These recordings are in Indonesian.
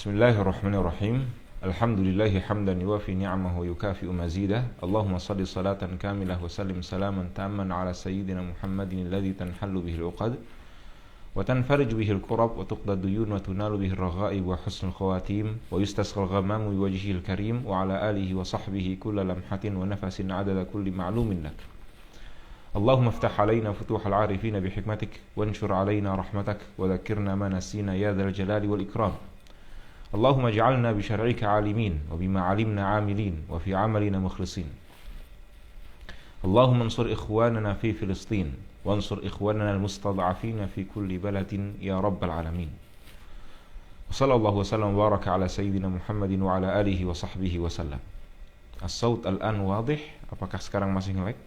Bismillahirrahmanirrahim. Alhamdulillahi hamdan yuwafi ni'amahu yukafi'u mazidah. Allahumma salli salatan kamilah wa sallim salaman tamman ala sayyidina Muhammadin alladhi tanhallu bihi al-uqad wa tanfariju bihi al-kurab wa tuqda duyun wa tunalu bihi al-raghaib wa husnul khawatim wa yustasqa al-ghamamu bi wajhihi al-karim wa ala alihi wa sahbihi kulla lamhatin wa nafasin adada kulli ma'lumin lak. Allahumma iftah alayna futuhal arifina bi hikmatik wanshur alayna rahmatak wa dhakkirna ma nasina ya dhal jalali wal ikram. Allahumma ij'alna bi syar'ika 'alimin wa bima 'alimna 'amilin wa fi 'amalina mukhlisin. Allahumma ansur ikhwanana fi Filistin wa ansur ikhwanana al-mustad'afina fi kulli baladin ya rabbal 'alamin. Sallallahu wasallam wa baraka ala sayyidina Muhammadin wa ala alihi wa sahbihi wa sallam. As-saut al-an wadih? Apakah sekarang masih nge-lag?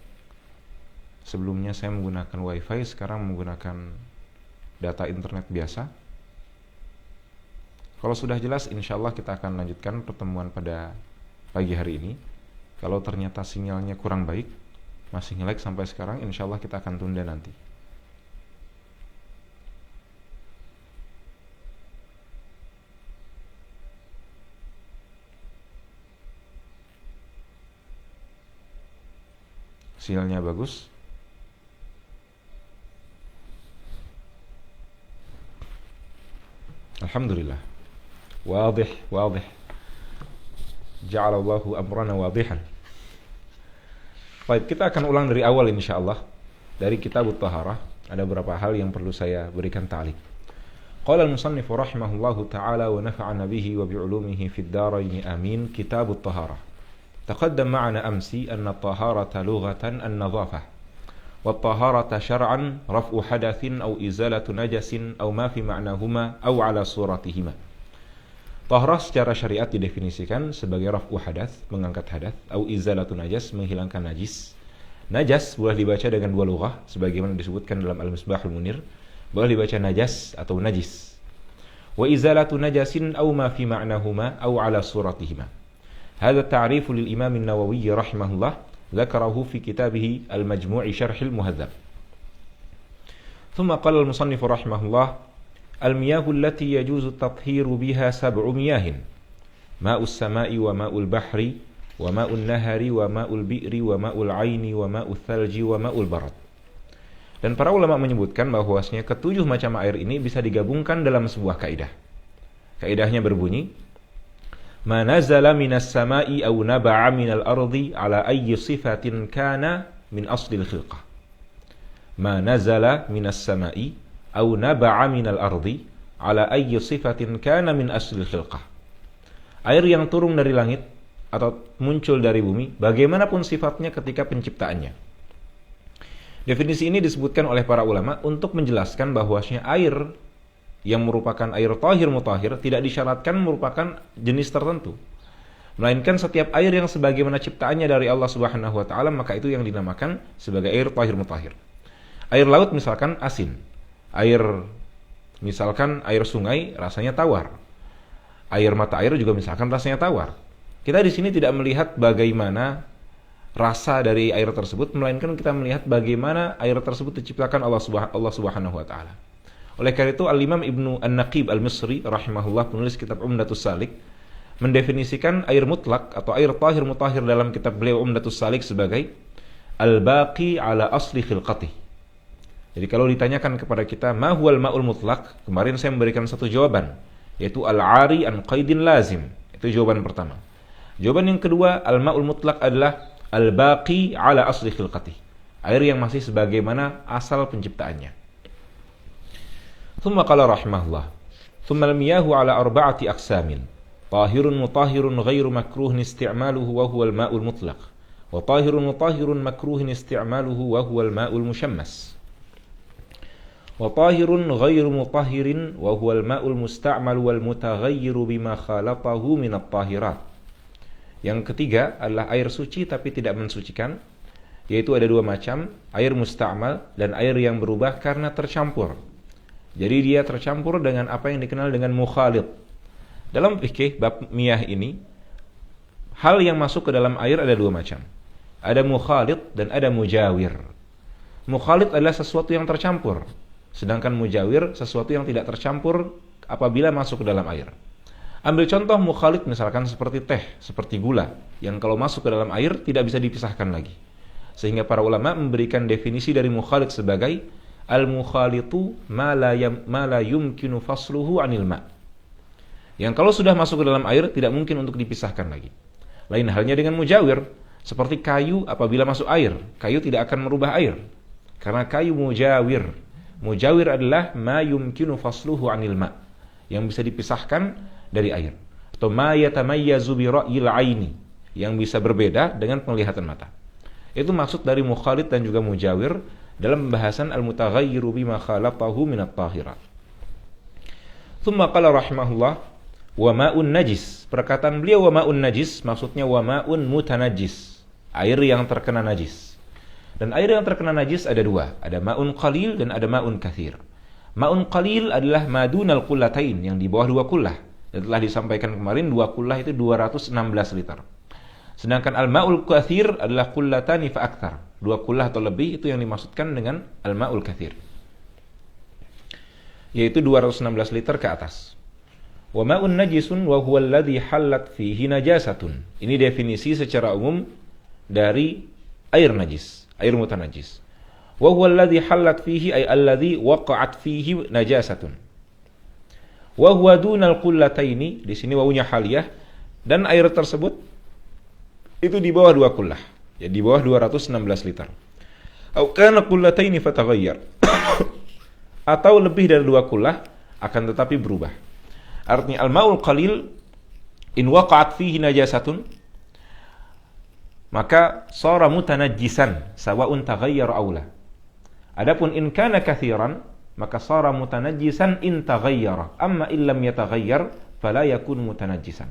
Sebelumnya saya menggunakan wifi, sekarang menggunakan data internet biasa. Kalau sudah jelas, insyaallah kita akan lanjutkan pertemuan pada pagi hari ini. Kalau ternyata sinyalnya kurang baik, masih nge-lag sampai sekarang, insyaallah kita akan tunda nanti. Sinyalnya bagus. Alhamdulillah. Wadih. Ja'alallahu amrana wadihan. Baik, kita akan ulang dari awal insyaallah. Dari kitab At-Taharah, ada beberapa hal yang perlu saya berikan ta'liq. Qala al-musannif rahimahullahu ta'ala wa nafa'ana bihi wa bi'ulumihi fid darain amin. Kitab At-Taharah. Taqaddam ma'ana amsi anna at-taharata lughatan an-nadhafah. والطهارة شرعا رفع حدث أو إزالة نجس أو ما في معناهما أو على صورتهما. Taharah secara syariat didefinisikan sebagai raf'u hadath, mengangkat hadath, atau izalatu najas, menghilangkan najis. Najas boleh dibaca dengan dua lughah sebagaimana disebutkan dalam Al-Misbahul Munir, boleh dibaca najas atau najis. Wa izalatu najasin aw ma fi ma'nahuma aw ala suratihima. Hadha ta'rifu lil Imam An-Nawawi rahimahullah ذكره في كتابه المجموع شرح المهذب. ثم قال المصنف رحمه الله: المياه التي يجوز التطهير بها 7 مياه: ماء السماء وماء البحر وماء النهر وماء البئر وماء العين وماء الثلج وماء البرد. Dan para ulama menyebutkan bahwasanya ketujuh macam air ini bisa digabungkan dalam sebuah kaidah. Kaidahnya berbunyi: ما نزل من السماء أو نبع من الأرض على أي صفة كان من أصل الخلقة. ما نزل من السماء أو نبع من الأرض على أي صفة كان من أصل الخلقة. Air yang turun dari langit atau muncul dari bumi, bagaimanapun sifatnya ketika penciptaannya. Definisi ini disebutkan oleh para ulama untuk menjelaskan bahwasanya air yang merupakan air tahir mutahhir tidak disyaratkan merupakan jenis tertentu, melainkan setiap air yang sebagaimana ciptaannya dari Allah Subhanahu wa taala, maka itu yang dinamakan sebagai air tahir mutahhir. Air laut misalkan asin, misalkan air sungai rasanya tawar, air mata air juga misalkan rasanya tawar. Kita di sini tidak melihat bagaimana rasa dari air tersebut, melainkan kita melihat bagaimana air tersebut diciptakan Allah Subhanahu wa taala. Oleh karena itu Al-Imam Ibnu An-Naqib Al-Misri rahimahullah, penulis kitab Umdatus Salik, mendefinisikan air mutlak atau air tahir mutahhir dalam kitab beliau Umdatus Salik sebagai al-baqi ala asli khilqati. Jadi kalau ditanyakan kepada kita ma huwal ma'ul mutlak, kemarin saya memberikan satu jawaban, yaitu al-ari an qaidin lazim. Itu jawaban pertama. Jawaban yang kedua, al-ma'ul mutlak adalah al-baqi ala asli khilqati. Air yang masih sebagaimana asal penciptaannya. ثم قال رحمه الله: ثم المياه على 4 أقسام: طاهر مطهر غير مكروه استعماله وهو الماء المطلق، وطاهر مطهر مكروه استعماله وهو الماء المشمس، وطاهر غير مطهر وهو الماء المستعمل والمتغير بما خالطه من الطاهرات. Yang ketiga adalah air suci tapi tidak mensucikan, yaitu ada 2 macam, air musta'mal dan air yang berubah karena tercampur. Jadi dia tercampur dengan apa yang dikenal dengan mukhalid. Dalam fikih bab miyah ini, hal yang masuk ke dalam air ada 2 macam. Ada mukhalid dan ada mujawir. Mukhalid adalah sesuatu yang tercampur. Sedangkan mujawir sesuatu yang tidak tercampur apabila masuk ke dalam air. Ambil contoh mukhalid misalkan seperti teh, seperti gula, yang kalau masuk ke dalam air tidak bisa dipisahkan lagi. Sehingga para ulama memberikan definisi dari mukhalid sebagai al-mukhalitu ma la yumkinu fasluhu 'anil ma'. Yang kalau sudah masuk ke dalam air tidak mungkin untuk dipisahkan lagi. Lain halnya dengan mujawir, seperti kayu apabila masuk air, kayu tidak akan merubah air. Karena kayu mujawir. Mujawir adalah ma yumkinu fasluhu 'anil ma', yang bisa dipisahkan dari air. Atau ma yatamayyazu bi ra'yil 'aini, yang bisa berbeda dengan penglihatan mata. Itu maksud dari mukhalid dan juga mujawir dalam pembahasan al-mutaghayyiru bima khalatahu min at-tahirat. Tsumma qala rahimahullah wa ma'un najis. Perkataan beliau wa ma'un najis maksudnya wa ma'un mutanajjis, air yang terkena najis. Dan air yang terkena najis ada dua, ada ma'un qalil dan ada ma'un katsir. Ma'un qalil adalah madunal qullatain, yang di bawah 2 kullah. Dan telah disampaikan kemarin 2 kullah itu 216 liter. Sedangkan al-ma'ul katsir adalah kullatani fa aktsar. 2 kullah atau lebih itu yang dimaksudkan dengan al-ma'ul katsir, yaitu 216 liter ke atas. Wa ma'un najisun wa huwa alladhi hallat fihi najasatun. Ini definisi secara umum dari air najis, air mutanajjis. Wa huwa alladhi hallat fihi ay alladhi waqa'at fihi najasatun. Wa huwa dunal qullataini, di sini wawunya haliyah, dan air tersebut itu di bawah 2 kullah, ya di bawah 216 liter. Au kana qullataini fataghayyar. Atau lebih dari 2 kullah akan tetapi berubah. Artinya al-ma'ul qalil in waqa'at fihi najasatun, maka shara mutanajjisan sawa'un taghayyara aw la. Adapun in kana katsiran, maka shara mutanajjisan in taghayyara, amma in lam yataghayyar fala yakun mutanajjisan.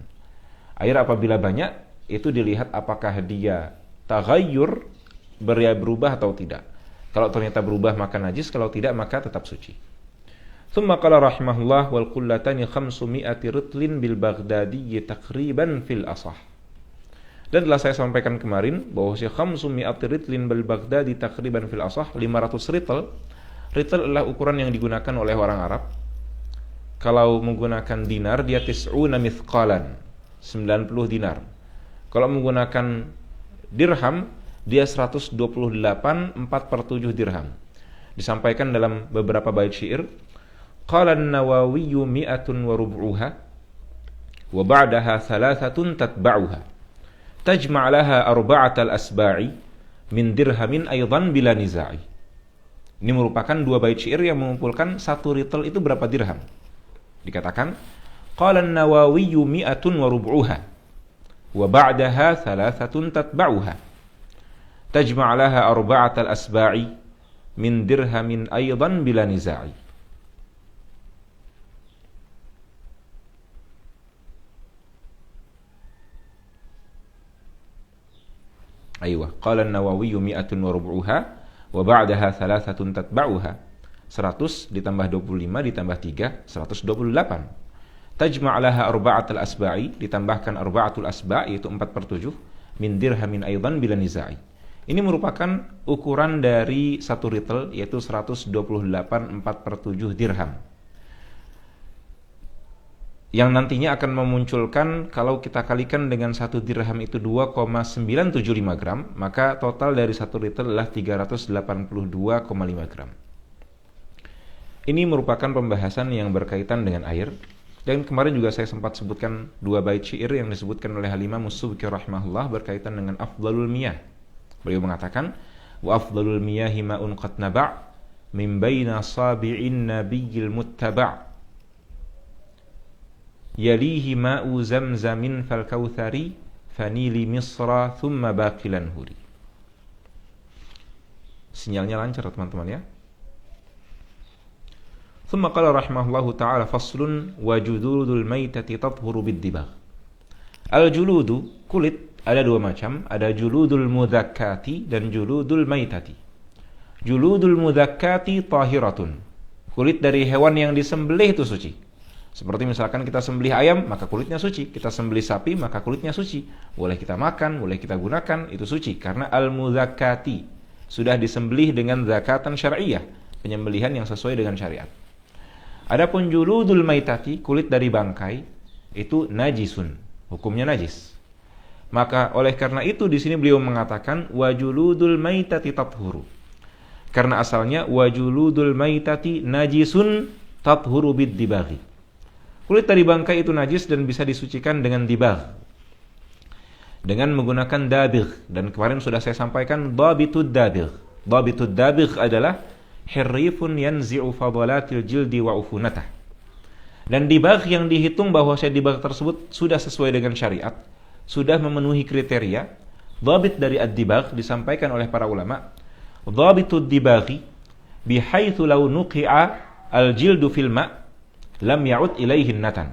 Air apabila banyak itu dilihat apakah dia taghayyur, berubah atau tidak. Kalau ternyata berubah maka najis, kalau tidak maka tetap suci. Tsumma qala rahimahullah wal qullatani 500 ritlin bil Baghdadi takriban fil asah. Dan telah saya sampaikan kemarin bahwa 500 ritlin bil Baghdadi takriban fil asah, 500 ritel. Ritel adalah ukuran yang digunakan oleh orang Arab. Kalau menggunakan dinar dia 90 mithqalan, 90 dinar. Kalau menggunakan dirham dia 128 4/7 dirham. Disampaikan dalam beberapa bait syair. Qala an-Nawawi 100 wa rub'uha wa ba'daha 3 tatba'uha. Tajma' laha 4 al-asba'i min dirhamin aidan bila niza'i. Ini merupakan 2 bait syair yang mengumpulkan 1 ritel itu berapa dirham. Dikatakan qala an-Nawawi 100 wa rub'uha wa ba'daha 3 tatba'uha. Tajma' laha 4 al-asba'i min dirhamin aidan bila niza'i. Aywa, qala an-Nawawi 100 wa rub'uha wa ba'daha 3 tatba'uha. 100 ditambah 25 ditambah 3 128. Tajma' laha 4 al-asba'i, ditambahkan 4 al-asba' yaitu 4/7 min dirhamin aidan bila niza'i. Ini merupakan ukuran dari 1 ritel yaitu 128 4/7 dirham. Yang nantinya akan memunculkan kalau kita kalikan dengan 1 dirham itu 2,975 gram, maka total dari 1 ritel adalah 382,5 gram. Ini merupakan pembahasan yang berkaitan dengan air. Dan kemarin juga saya sempat sebutkan 2 bait syair yang disebutkan oleh Al-Imam As-Subki rahimahullah berkaitan dengan afdalul miyah. Beliau mengatakan, wa afdalul miyahi ma'un qad naba' min baina sabi'in nabiyil muttaba'. Yalihi ma'u zamzamin fal kautsari fanili misra thumma baqilan huri. Sinyalnya lancar teman-teman ya. Thumma qala rahimahullahu ta'ala faslun wa juludul maitati tathuru bid-dibagh. Al-juludu, kulit, ada 2 macam, ada juludul mudzakkati dan juludul maitati. Juludul mudzakkati tahiratun. Kulit dari hewan yang disembelih itu suci. Seperti misalkan kita sembelih ayam, maka kulitnya suci. Kita sembelih sapi, maka kulitnya suci. Boleh kita makan, boleh kita gunakan, itu suci. Karena al-mudzakkati, sudah disembelih dengan zakatan syar'iyah, penyembelihan yang sesuai dengan syariat. Adapun juludul maitati, kulit dari bangkai, itu najisun, hukumnya najis. Maka oleh karena itu di sini beliau mengatakan wajuludul maitati tathuru. Karena asalnya wajuludul maitati najisun tathuru bid-dibaghi. Kulit dari bangkai itu najis dan bisa disucikan dengan dibagh, dengan menggunakan dabigh. Dan kemarin sudah saya sampaikan dhabitud dabigh. Dhabitud dabigh adalah hirrifun yanzi'u fadalatil jildi wa ufunatah. Dan dibagh yang dihitung bahwa dibagh tersebut sudah sesuai dengan syariat, sudah memenuhi kriteria. Dhabit dari ad-dibagh disampaikan oleh para ulama, dhabitud dibaghi bihaitsu law nuqi'a al-jildu fil ma' lam ya'ud ilaihi natan.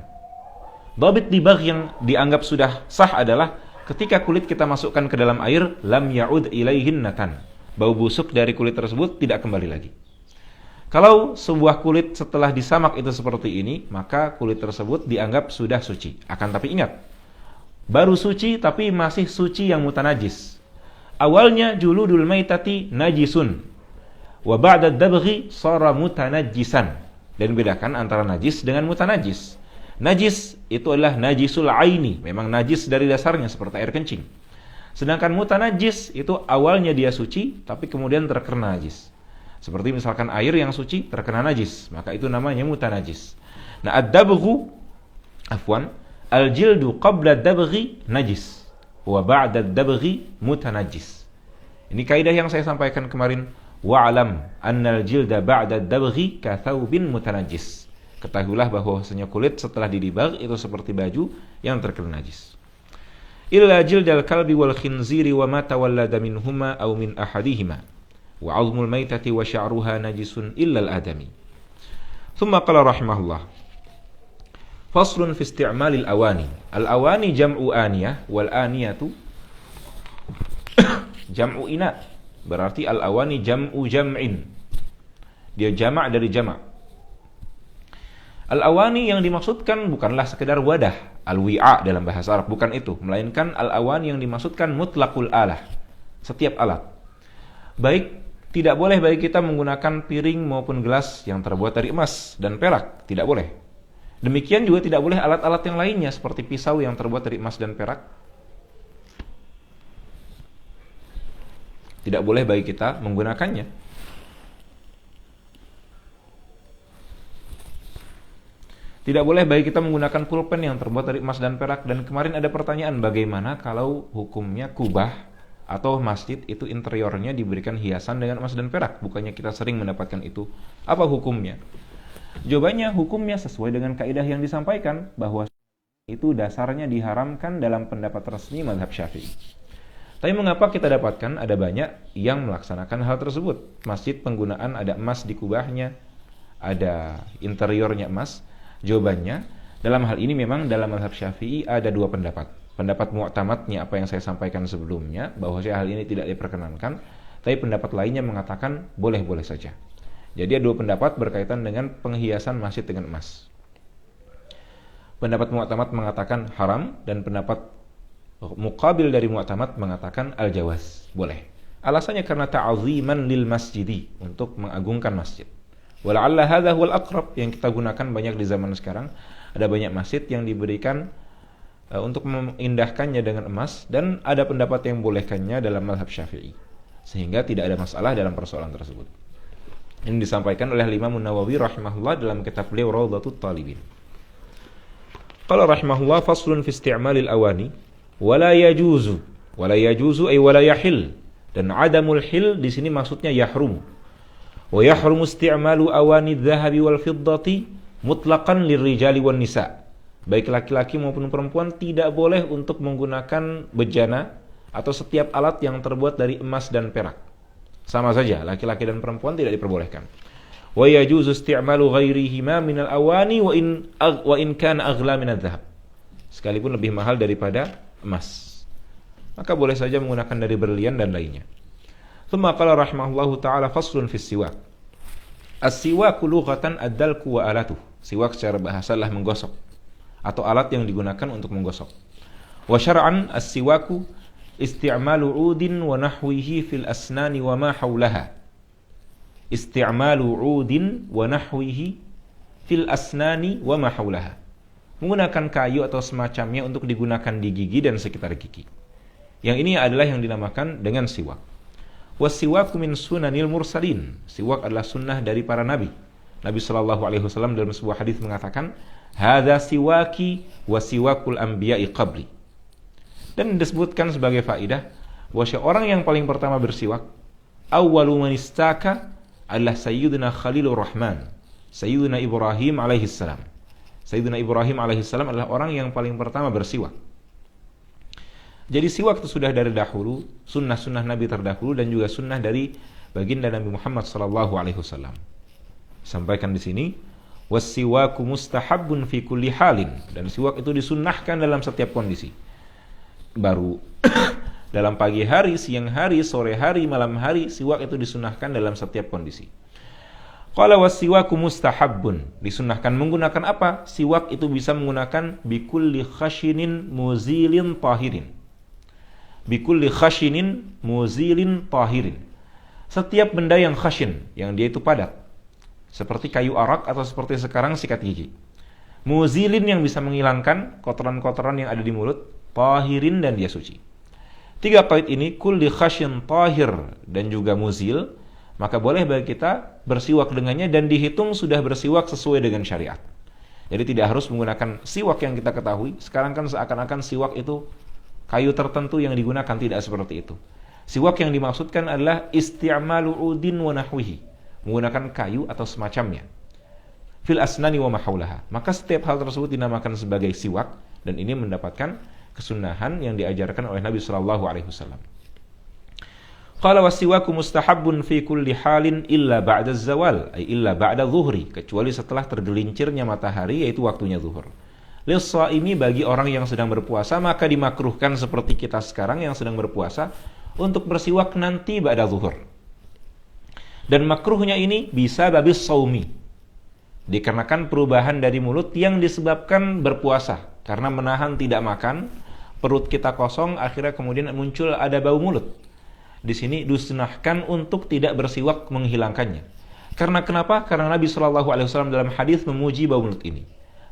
Dhabit dibagh yang dianggap sudah sah adalah ketika kulit kita masukkan ke dalam air, lam ya'ud ilaihi natan. Bau busuk dari kulit tersebut tidak kembali lagi. Kalau sebuah kulit setelah disamak itu seperti ini, maka kulit tersebut dianggap sudah suci. Akan tapi ingat, baru suci tapi masih suci yang mutanajis. Awalnya juludul maitati najisun, wa ba'da dabghi sara mutanajjisan. Dan bedakan antara najis dengan mutanajis. Najis itu adalah najisul aini, memang najis dari dasarnya seperti air kencing. Sedangkan mutanajis itu awalnya dia suci tapi kemudian terkena najis. Seperti misalkan air yang suci terkena najis, maka itu namanya mutanajis. Nah, al-jildu qabla ad-dabghi najis wa ba'da ad-dabghi mutanajis. Ini kaidah yang saya sampaikan kemarin, wa'lam annal jilda ba'da ad-dabghi ka thawbin mutanajis. Ketahuilah bahwasanya kulit setelah didibagh itu seperti baju yang terkena najis. Illa jildal kalbi wal khinziri wa ma tawallada minhuma aw min ahadihima wa 'azmul maitati wa sya'ruha najisun illa al-adami. Thumma qala rahimahullah, faslun fi isti'malil awani. Al-awani jam'u aniyah wal aniyatu jam'u ina. Berarti al-awani jam'u jam'in. Dia jamak dari jamak. Al-awani yang dimaksudkan bukanlah sekedar wadah, al-wi'a dalam bahasa Arab, bukan itu, melainkan al-awani yang dimaksudkan mutlaqul alah, setiap alat. Baik, tidak boleh bagi kita menggunakan piring maupun gelas yang terbuat dari emas dan perak, tidak boleh. Demikian juga tidak boleh alat-alat yang lainnya seperti pisau yang terbuat dari emas dan perak. Tidak boleh bagi kita menggunakannya. Tidak boleh bagi kita menggunakan pulpen yang terbuat dari emas dan perak. Dan kemarin ada pertanyaan, bagaimana kalau hukumnya kubah atau masjid itu interiornya diberikan hiasan dengan emas dan perak? Bukannya kita sering mendapatkan itu. Apa hukumnya? Jawabannya, hukumnya sesuai dengan kaidah yang disampaikan, bahwa itu dasarnya diharamkan dalam pendapat resmi mazhab Syafi'i. Tapi mengapa kita dapatkan ada banyak yang melaksanakan hal tersebut? Masjid penggunaan ada emas di kubahnya, ada interiornya emas. Jawabannya, dalam hal ini memang dalam mazhab Syafi'i ada dua pendapat. Pendapat mu'tamadnya apa yang saya sampaikan sebelumnya, bahwa hal ini tidak diperkenankan, tapi pendapat lainnya mengatakan boleh-boleh saja. Jadi ada dua pendapat berkaitan dengan penghiasan masjid dengan emas. Pendapat mu'tamad mengatakan haram, dan pendapat muqabil dari mu'tamad mengatakan al-jawaz, boleh. Alasannya karena ta'ziman lil masjidi, untuk mengagungkan masjid. Wala'alla hadha huwal aqrab, yang kita gunakan banyak di zaman sekarang. Ada banyak masjid yang diberikan untuk mengindahkannya dengan emas, dan ada pendapat yang bolehkannya dalam mazhab Syafi'i, sehingga tidak ada masalah dalam persoalan tersebut. Ini disampaikan oleh Imam Nawawi rahimahullah dalam kitab beliau Rawdatut Talibin. Qala rahimahullah, faslun fi isti'malil awani wala yajuzu ay wala yahil. Dan adamul hil di sini maksudnya yahrum. Wa yahrumu isti'malu awani adh-dhahabi wal fiddati mutlaqan lirrijali wan nisa. Baik laki-laki maupun perempuan tidak boleh untuk menggunakan bejana atau setiap alat yang terbuat dari emas dan perak. Sama saja, laki-laki dan perempuan tidak diperbolehkan. Wa yajuzu isti'malu ghairihima minal awani wa in kana aghla min adh-dhahab. Sekalipun lebih mahal daripada emas, maka boleh saja menggunakan dari berlian dan lainnya. Thumma qala rahimahullahu ta'ala, faslun fis siwak. As-siwaku lughatan ad-dalku wa alatuh. Siwak secara bahasa adalah menggosok atau alat yang digunakan untuk menggosok. Wa syar'an as-siwaku isti'malu 'udin wa nahwihi fil asnani wa ma haulaha. Isti'malu 'udin wa nahwihi fil asnani wa ma haulaha. menggunakan kayu atau semacamnya untuk digunakan di gigi dan sekitar gigi. Yang ini adalah yang dinamakan dengan siwak. Wasiwaku min sunanil mursalin. Siwak adalah sunnah dari para nabi. Nabi SAW dalam sebuah hadis mengatakan, hadza siwaki wa siwakul anbiya'i qabli. Dan disebutkan sebagai faidah bahwa orang yang paling pertama bersiwak, awwalu man istaka adalah Sayyidina Khalilur Rahman, Sayyidina Ibrahim alaihissalam. Sayyidina Ibrahim alaihissalam adalah orang yang paling pertama bersiwak. Jadi siwak itu sudah dari dahulu, sunnah-sunnah Nabi terdahulu dan juga sunnah dari baginda Nabi Muhammad SAW. Sampaikan di sini, wassiwaku mustahabbun fi kulli halin, dan siwak itu disunnahkan dalam setiap kondisi. Baru dalam pagi hari, siang hari, sore hari, malam hari, siwak itu disunnahkan dalam setiap kondisi. Qala wassiwaku mustahabbun, disunnahkan menggunakan apa? Siwak itu bisa menggunakan bikulli khashinin muzilin tahirin. Bikulli khashinin muzilin tahirin. Setiap benda yang khashin, yang dia itu padat, seperti kayu arak atau seperti sekarang sikat gigi. Muzilin yang bisa menghilangkan kotoran-kotoran yang ada di mulut, tahirin dan dia suci. Tiga qaid ini, kulli khashin tahir dan juga muzil, maka boleh bagi kita bersiwak dengannya dan dihitung sudah bersiwak sesuai dengan syariat. Jadi tidak harus menggunakan siwak yang kita ketahui. Sekarang kan seakan-akan siwak itu kayu tertentu yang digunakan, tidak seperti itu. Siwak yang dimaksudkan adalah isti'malu udin wa nahwihi, menggunakan kayu atau semacamnya. Fil asnani wa mahaulaha. Maka setiap hal tersebut dinamakan sebagai siwak, dan ini mendapatkan kesunahan yang diajarkan oleh Nabi sallallahu alaihi wasallam. Qala wasiwaku mustahabbun fi kulli halin illa ba'da zawal, ay illa ba'da zuhri, kecuali setelah tergelincirnya matahari, yaitu waktunya zuhur. Lis-shaimi, bagi orang yang sedang berpuasa, maka dimakruhkan seperti kita sekarang yang sedang berpuasa untuk bersiwak nanti ba'da zuhur. Dan makruhnya ini bisa babis saumi, dikarenakan perubahan dari mulut yang disebabkan berpuasa, karena menahan tidak makan, perut kita kosong, akhirnya kemudian muncul ada bau mulut. Di sini disunahkan untuk tidak bersiwak menghilangkannya. Karena kenapa? Karena Nabi SAW dalam hadis memuji bau mulut ini.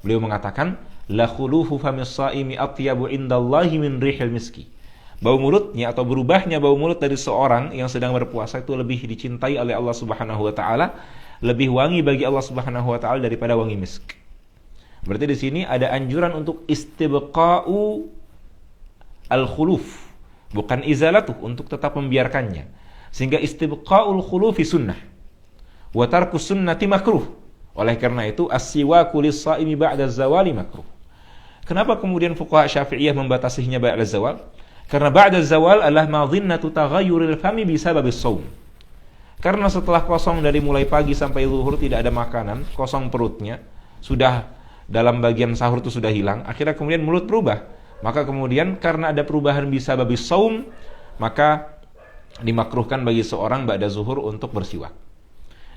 Beliau mengatakan, la khulufu famis shaimi atyabu indallahi min rihil miski. Bau mulutnya atau berubahnya bau mulut dari seorang yang sedang berpuasa itu lebih dicintai oleh Allah Subhanahu wa taala, lebih wangi bagi Allah Subhanahu wa taala daripada wangi misk. Berarti di sini ada anjuran untuk istibqa'u al-khuluf, bukan izalatuh, untuk tetap membiarkannya. Sehingga istibqa'ul khulufi sunnah wa tarkus sunnati makruh. Oleh karena itu as-siwaku lis-shaimi ba'da zawali makruh. Kenapa kemudian fuqaha Syafi'iyah membatasinya ba'da zawal? Karena ba'da zawal adalah madhinnatu taghayyuril fami bisababis shaum. Karena setelah kosong dari mulai pagi sampai zuhur tidak ada makanan, kosong perutnya, sudah dalam bagian sahur itu sudah hilang, akhirnya kemudian mulut berubah. Maka kemudian karena ada perubahan bisababis shaum, maka dimakruhkan bagi seorang ba'da zuhur untuk bersiwak.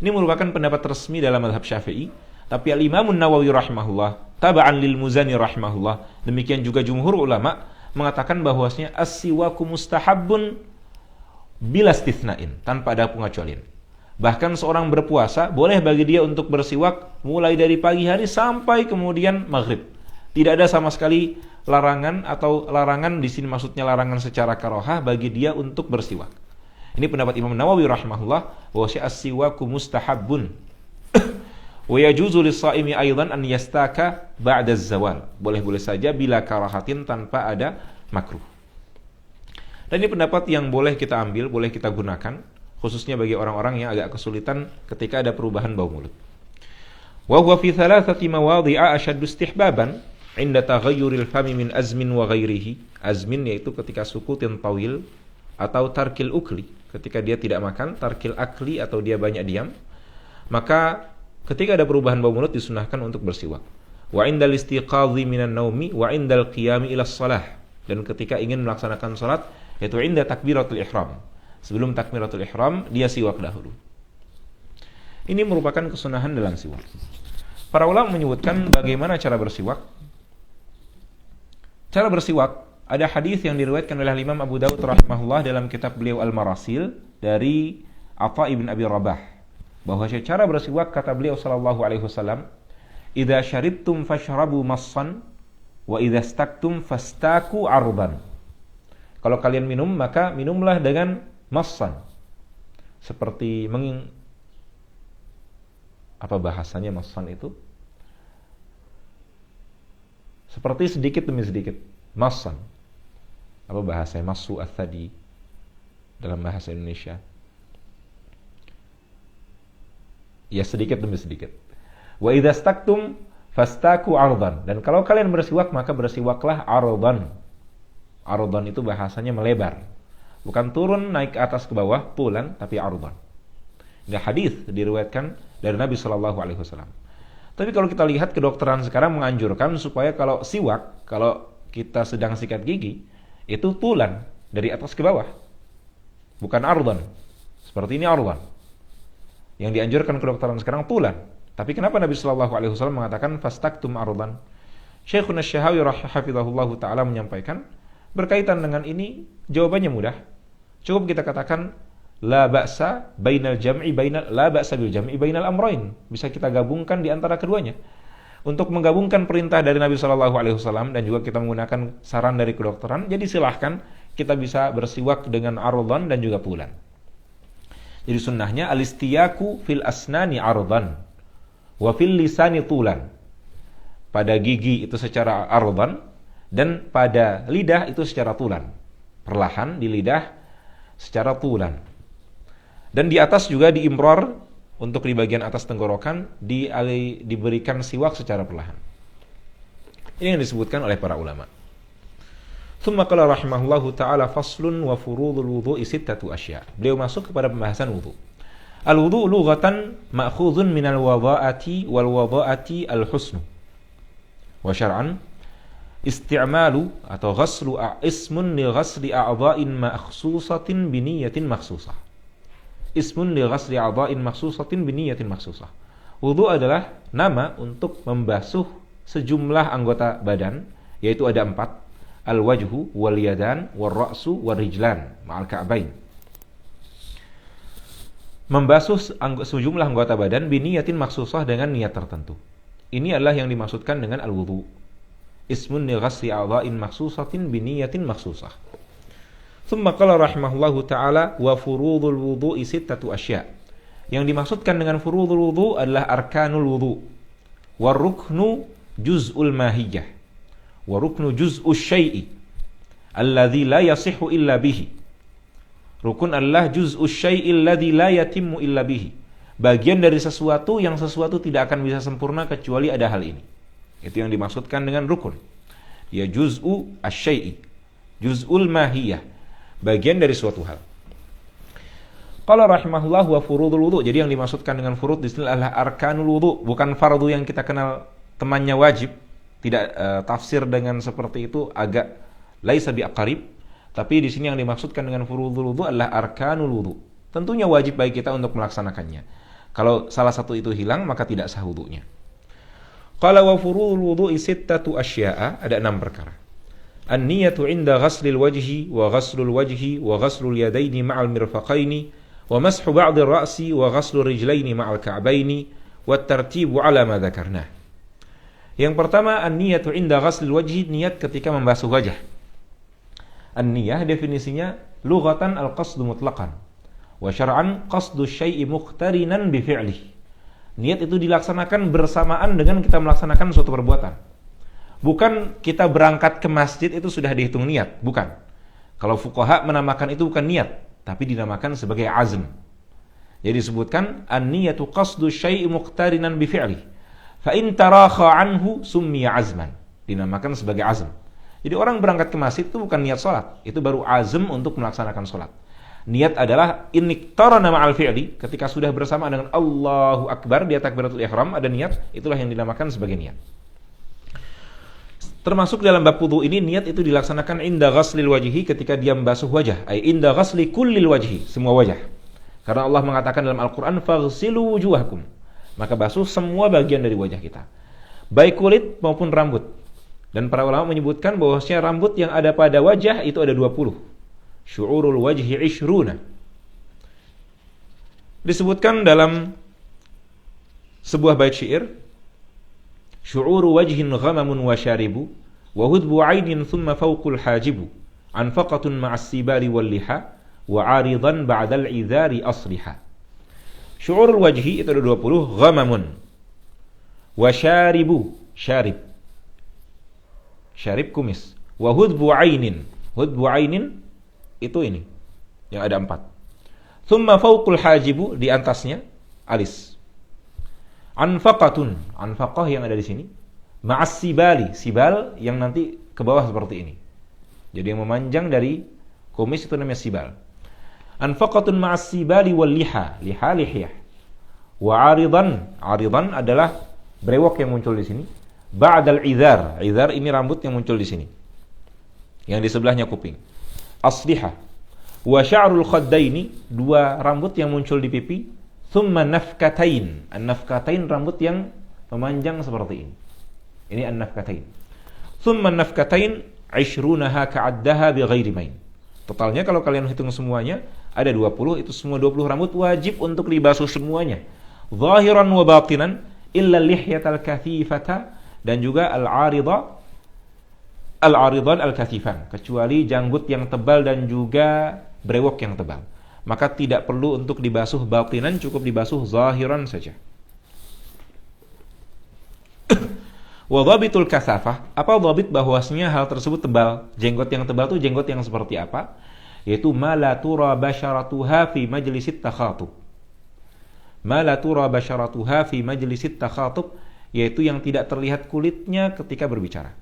Ini merupakan pendapat resmi dalam mazhab Syafi'i, tapi Al-Imam An-Nawawi rahimahullah, taba'an lil Muzani rahimahullah, demikian juga jumhur ulama mengatakan bahwasanya as-siwaku mustahabbun bila istitsna'in, tanpa ada pengecualian. Bahkan seorang berpuasa boleh bagi dia untuk bersiwak mulai dari pagi hari sampai kemudian maghrib. Tidak ada sama sekali larangan, atau larangan di sini maksudnya larangan secara karohah bagi dia untuk bersiwak. Ini pendapat Imam Nawawi rahimahullah, bahwa as-siwaku mustahabbun wa yajuzu lis-shaimi aidan an yastaka ba'da az-zawal. Boleh-boleh saja bila karahatin, tanpa ada makruh. Dan ini pendapat yang boleh kita ambil, boleh kita gunakan, khususnya bagi orang-orang yang agak kesulitan ketika ada perubahan bau mulut. Wa huwa fi thalathati mawadhi'a ashaddu istihbaban 'inda taghayyuril fami min azmin wa ghairihi. Azmin yaitu ketika sukutin tawil, atau tarkil ukli, ketika dia tidak makan, tarkil akli atau dia banyak diam. Maka ketika ada perubahan bau mulut disunahkan untuk bersiwak. Wa 'indal istiqadhi minan naumi wa 'indal qiyami ila shalah. Dan ketika ingin melaksanakan salat, yaitu 'inda takbiratul ihram. Sebelum takbiratul ihram dia siwak dahulu. Ini merupakan kesunahan dalam siwak. Para ulama menyebutkan bagaimana cara bersiwak. Cara bersiwak, ada hadis yang diriwayatkan oleh Imam Abu Dawud rahimahullah dalam kitab beliau Al-Marasil dari Atha ibn Abi Rabah, bahwa cara bersiwak, kata beliau sallallahu alaihi wasallam, idza syaribtum fashrabu massan wa idza istaktum fastaku ardan. Kalau kalian minum, maka minumlah dengan massan. Seperti apa bahasanya massan itu? Seperti sedikit demi sedikit. Massan. Apa bahasanya? Masu athadi dalam bahasa Indonesia. Ya, sedikit demi sedikit. Wa idza istaktum fastaku ardan. Dan kalau kalian bersiwak, maka bersiwaklah ardan. Ardan itu bahasanya melebar. Bukan turun naik ke atas ke bawah, tulan, tapi ardan. Ini hadis diriwayatkan dari Nabi sallallahu alaihi wasallam. Tapi kalau kita lihat kedokteran sekarang menganjurkan supaya kalau siwak, kalau kita sedang sikat gigi, itu tulan dari atas ke bawah. Bukan ardan. Seperti ini ardan. Yang dianjurkan kedokteran sekarang tulan. Tapi kenapa Nabi sallallahu alaihi wasallam mengatakan fastaktum ardan? Syekhuna Asy-Syahawi rahimahullahu taala menyampaikan berkaitan dengan ini jawabannya mudah. Cukup kita katakan la ba'sa bil jam'i bainal amrayn. Bisa kita gabungkan di antara keduanya. Untuk menggabungkan perintah dari Nabi sallallahu alaihi wasallam dan juga kita menggunakan saran dari kedokteran, jadi silahkan kita bisa bersiwak dengan ardan dan juga tulan. Jadi sunnahnya alistiyaku fil asnani ardan wa fil lisani tulan. Pada gigi itu secara ardan dan pada lidah itu secara tulan. Perlahan di lidah secara tulan. Dan di atas juga diimror, untuk di bagian atas tenggorokan diberikan siwak secara perlahan. Ini yang disebutkan oleh para ulama. Tsumma qala rahimahullahu ta'ala faslun wa furudul wudu'i sittatu asya'. Beliau masuk kepada pembahasan wudu. Al-wudu' lughatan ma'khudhun minal wadha'ati wal wadha'ati al-husnu. Wa syar'an isti'malu atau ghaslu ismun li ghasli a'dha'in makhsusatin bi niyyatin makhsusah. Ismun li ghasli a'dha'in makhsusatin bi niyyatin makhsusah. Wudu adalah nama untuk membasuh sejumlah anggota badan, yaitu ada 4. Al-wajhu wal yadan wal ra'su wal rijlan ma'al ka'bain. Membasuh sejumlah anggota badan bi niyyatin makhsusah dengan niat tertentu. Ini adalah yang dimaksudkan dengan al-wudu. Ismun li ghasli a'dha'in makhsusatin bi niyyatin makhsusah. Tsumma qala rahimahullahu ta'ala wa furudul wudu'i sittatu asya'. Yang dimaksudkan dengan furudul wudu' adalah arkanul wudu'. Wa ruknu juz'ul mahiyyah. Wa ruknu juz'us syai'i alladzi la yasihhu illa bihi. Rukun adalah juz'us syai'i alladzi la yatimmu illa bihi. Bagian dari sesuatu yang sesuatu tidak akan bisa sempurna kecuali ada hal ini. Itu yang dimaksudkan dengan rukun. Ya juz'u asy-syai'i. Juz'ul mahiyyah. Bagian dari suatu hal. Qala rahimahullah wa furudul wudu. Jadi yang dimaksudkan dengan furud di sini adalah arkanul wudu, bukan fardu yang kita kenal temannya wajib. Tidak tafsir dengan seperti itu agak laisa biaqarib. Tapi di sini yang dimaksudkan dengan furudul wudu adalah arkanul wudu. Tentunya wajib bagi kita untuk melaksanakannya. Kalau salah satu itu hilang maka tidak sah wudunya. Qala wa furudul wudu'i sittatu asya'a, ada 6 perkara. An-niyatu 'inda ghaslil wajhi wa ghaslul wajhi wa ghaslul yadaini ma'al mirfaqaini wa mashu ba'dil ra'si wa ghaslur rijlaini ma'al ka'baini wa tartibu 'ala ma dzakarna. Yang pertama, an-niyatu 'inda ghaslil wajhi, niat ketika membasuh wajah. An-niyah definisinya lughatan al-qasdu mutlaqan wa syar'an qasdu syai'i muqtarinan bi fi'lihi. Niat itu dilaksanakan bersamaan dengan kita melaksanakan suatu perbuatan. Bukan kita berangkat ke masjid itu sudah dihitung niat, bukan. Kalau fuqaha menamakan itu bukan niat, tapi dinamakan sebagai azm. Jadi disebutkan an-niyatu qasdu syai'i muqtarinan bi fi'li. Fa in tarakha anhu summiya azman. Dinamakan sebagai azm. Jadi orang berangkat ke masjid itu bukan niat salat, itu baru azm untuk melaksanakan salat. Niat adalah iniktarana ma'al fi'li, ketika sudah bersama dengan Allahu Akbar di takbiratul ihram ada niat, itulah yang dinamakan sebagai niat. Termasuk dalam bab wudu ini, niat itu dilaksanakan inda ghaslil wajhi, ketika dia membasuh wajah, ay inda ghasli kullil wajhi, semua wajah. Karena Allah mengatakan dalam Al-Qur'an faghsilu wujuhakum, maka basuh semua bagian dari wajah kita, baik kulit maupun rambut. Dan para ulama menyebutkan bahwasanya rambut yang ada pada wajah itu ada 20. Syu'urul wajhi 20. Disebutkan dalam sebuah bait syair, syu'uru wajhin ghamamun wa syaribu wa hudbu 'ainin thumma fawqul hajibu anfaqatun ma'as sibali wal liha wa 'aridan ba'dal idhari asriha. Syu'urul wajhi itu ada 20, ghamamun wa syaribu, syarib kumis, wa hudbu 'ainin itu ini yang ada 4. Thumma fawqul hajibu, di atasnya alis. Anfaqatun, anfaqah yang ada di sini, ma'as sibali, sibal yang nanti ke bawah seperti ini. Jadi yang memanjang dari kumis itu namanya sibal. Anfaqatun ma'as sibali wal liha, lihyah. Wa 'aridan adalah brewok yang muncul di sini. Ba'dal idhar ini rambut yang muncul di sini, yang di sebelahnya kuping. Asliha. Wa sya'rul khaddaini, 2 rambut yang muncul di pipi. Thumma nafkatain, an-nafkatain rambut yang memanjang seperti ini. Ini an-nafkatain. Thumma nafkatain 'ishrunaha ka'addaha bighairi main. Totalnya kalau kalian hitung semuanya ada 20, itu semua 20 rambut wajib untuk dibasuh semuanya. Zahiran wa batinan illa lihyatal kathifata, dan juga al-'aridan al-kathifan, kecuali janggut yang tebal dan juga brewok yang tebal. Maka tidak perlu untuk dibasuh batinan, cukup dibasuh zahiran saja. Wa dhabitul kasafah, apa dhabit bahwasanya hal tersebut tebal? Jenggot yang tebal itu jenggot yang seperti apa? Yaitu ma la tura basharatuha fi majlisit takhatub. Ma la tura basharatuha fi majlisit takhatub, yaitu yang tidak terlihat kulitnya ketika berbicara.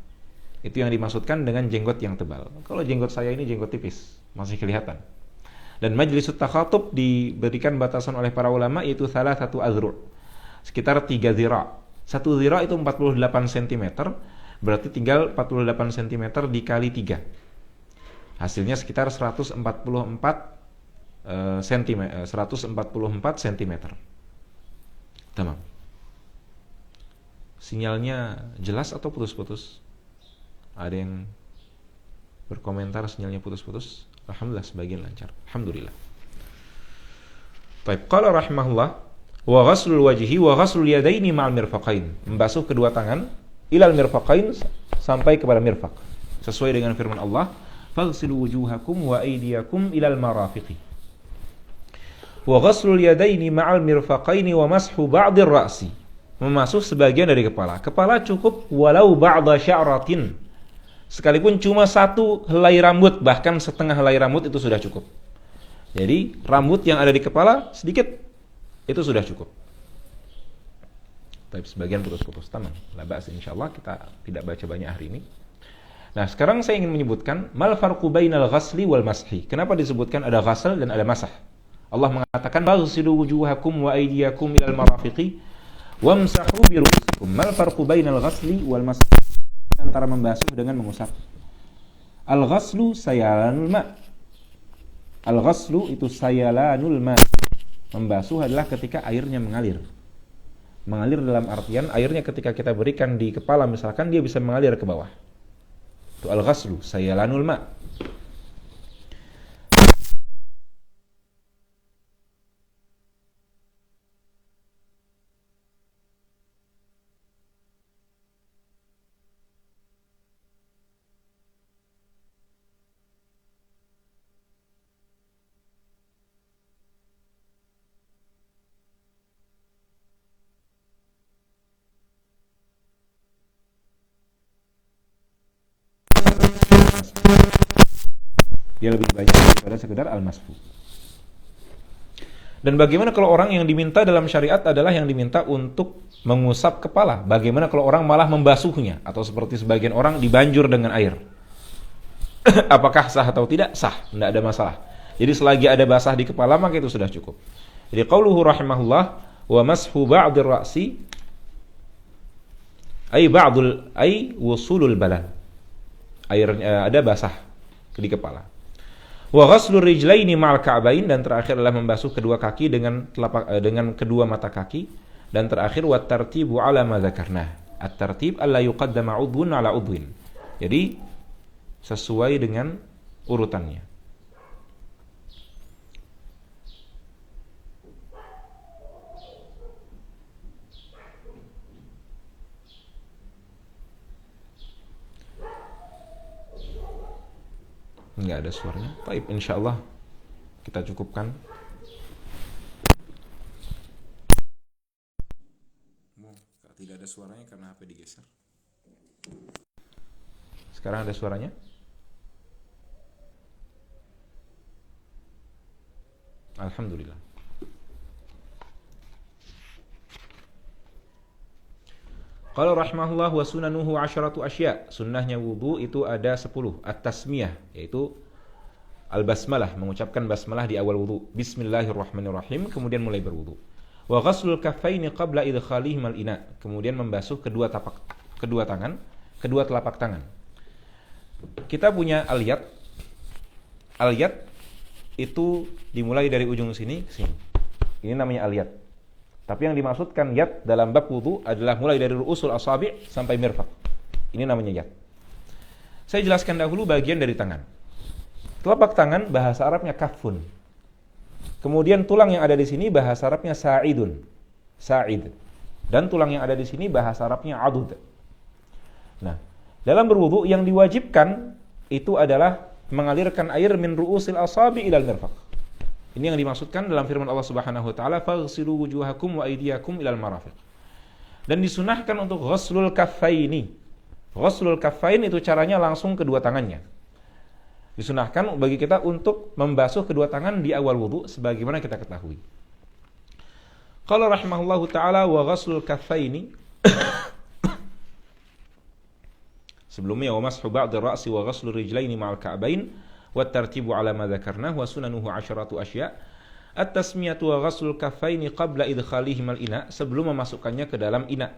Itu yang dimaksudkan dengan jenggot yang tebal. Kalau jenggot saya ini jenggot tipis, masih kelihatan. Dan majlisut takhatub diberikan batasan oleh para ulama, yaitu salah satu azru', sekitar 3 zira'. 1 zira' itu 48 cm, berarti tinggal 48 cm dikali 3. Hasilnya sekitar 144 cm. Tamam. Sinyalnya jelas atau putus-putus? Ada yang berkomentar sinyalnya putus-putus? Alhamdulillah sebagian lancar. Alhamdulillah. Baik, qala rahimahullah wa ghaslul wajhi wa ghaslul yadaini ma'al mirfaqain. Membasuh kedua tangan ilal mirfaqain, sampai kepada mirfaq. Sesuai dengan firman Allah, faghsilu wujuhakum wa aydiyakum ilal marafiqi. Wa ghaslul yadaini ma'al mirfaqaini wa mashu ba'dir ra'si. Membasuh sebagian dari kepala. Kepala cukup walau ba'da sya'ratin, sekalipun cuma 1 helai rambut, bahkan setengah helai rambut itu sudah cukup. Jadi rambut yang ada di kepala sedikit, itu sudah cukup. Tapi sebagian putus-putus, tamam. La ba's, insyaallah kita tidak baca banyak hari ini. Nah, sekarang saya ingin menyebutkan mal farqu bainal ghasli wal mashi. Kenapa disebutkan ada ghasl dan ada masah? Allah mengatakan faghsilu wujuhakum wa aydiyakum ilal marafiqi wamsahu bi ru'usikum. Mal farqu bainal ghasli wal mashi, antara membasuh dengan mengusap. Al-ghaslu sayalanul ma'. Al-ghaslu itu sayalanul ma'. Membasuh adalah ketika airnya mengalir. Mengalir dalam artian airnya ketika kita berikan di kepala misalkan, dia bisa mengalir ke bawah. Itu al-ghaslu sayalanul ma'. Dia lebih banyak daripada sekedar al-masfu. Dan bagaimana kalau orang yang diminta dalam syariat adalah yang diminta untuk mengusap kepala? Bagaimana kalau orang malah membasuhnya? Atau seperti sebagian orang dibanjur dengan air? Apakah sah atau tidak? Sah, tidak ada masalah. Jadi selagi ada basah di kepala maka itu sudah cukup. Jadi qauluhu rahimahullah wa mashu ba'dir ra'si ay wusulul balan. Airnya ada basah di kepala. Wa ghaslur rijlaini ma'al ka'bain, dan terakhir adalah membasuh kedua kaki dengan kedua mata kaki, dan terakhir wat tartibu ala ma dzakarna. At-tartib alla yuqaddama 'udhun 'ala 'udhin. Jadi sesuai dengan urutannya. Enggak ada suaranya. Baik, insyaallah kita cukupkan. Tidak ada suaranya karena HP digeser. Sekarang ada suaranya? Alhamdulillah. Qala rahimahullah wa sunanuhu 'asharatu asya'. Sunnahnya wudu itu ada 10. At-tasmiyah, yaitu al-basmalah, mengucapkan basmalah di awal wudu. Bismillahirrahmanirrahim, kemudian mulai berwudu. Wa ghaslul kaffaini qabla idkhalihim al-ina, kemudian membasuh kedua tangan, kedua telapak tangan. Kita punya al-yad. Al-yad itu dimulai dari ujung sini ke sini. Ini namanya al-yad. Tapi yang dimaksudkan yad dalam bab wudu adalah mulai dari ru'usul asabi' sampai mirfaq. Ini namanya yad. Saya jelaskan dahulu bagian dari tangan. Telapak tangan bahasa Arabnya kaffun. Kemudian tulang yang ada di sini bahasa Arabnya sa'idun. Sa'id. Dan tulang yang ada di sini bahasa Arabnya adud. Nah, dalam berwudu yang diwajibkan itu adalah mengalirkan air min ru'usil asabi ilal mirfaq. Ini yang dimaksudkan dalam firman Allah Subhanahu wa taala, faghsilu wujuhakum wa aydiyakum ilal marafiq. Dan disunahkan untuk ghaslul kaffaini. Ghaslul kaffain itu caranya langsung kedua tangannya. Disunahkan bagi kita untuk membasuh kedua tangan di awal wudu sebagaimana kita ketahui. Qala rahimahullahu taala wa ghaslul kaffaini. Sebelumnya wa mashu ba'd ar-ra'si wa ghaslur rijlaini ma'al ka'bain wa tartibu 'ala ma dzakarnahu wa sunanuhu 'asharatu asya'. At-tasmiyatu wa ghaslul kaffaini qabla idkhalihim al-ina, sebelum memasukkannya ke dalam ina.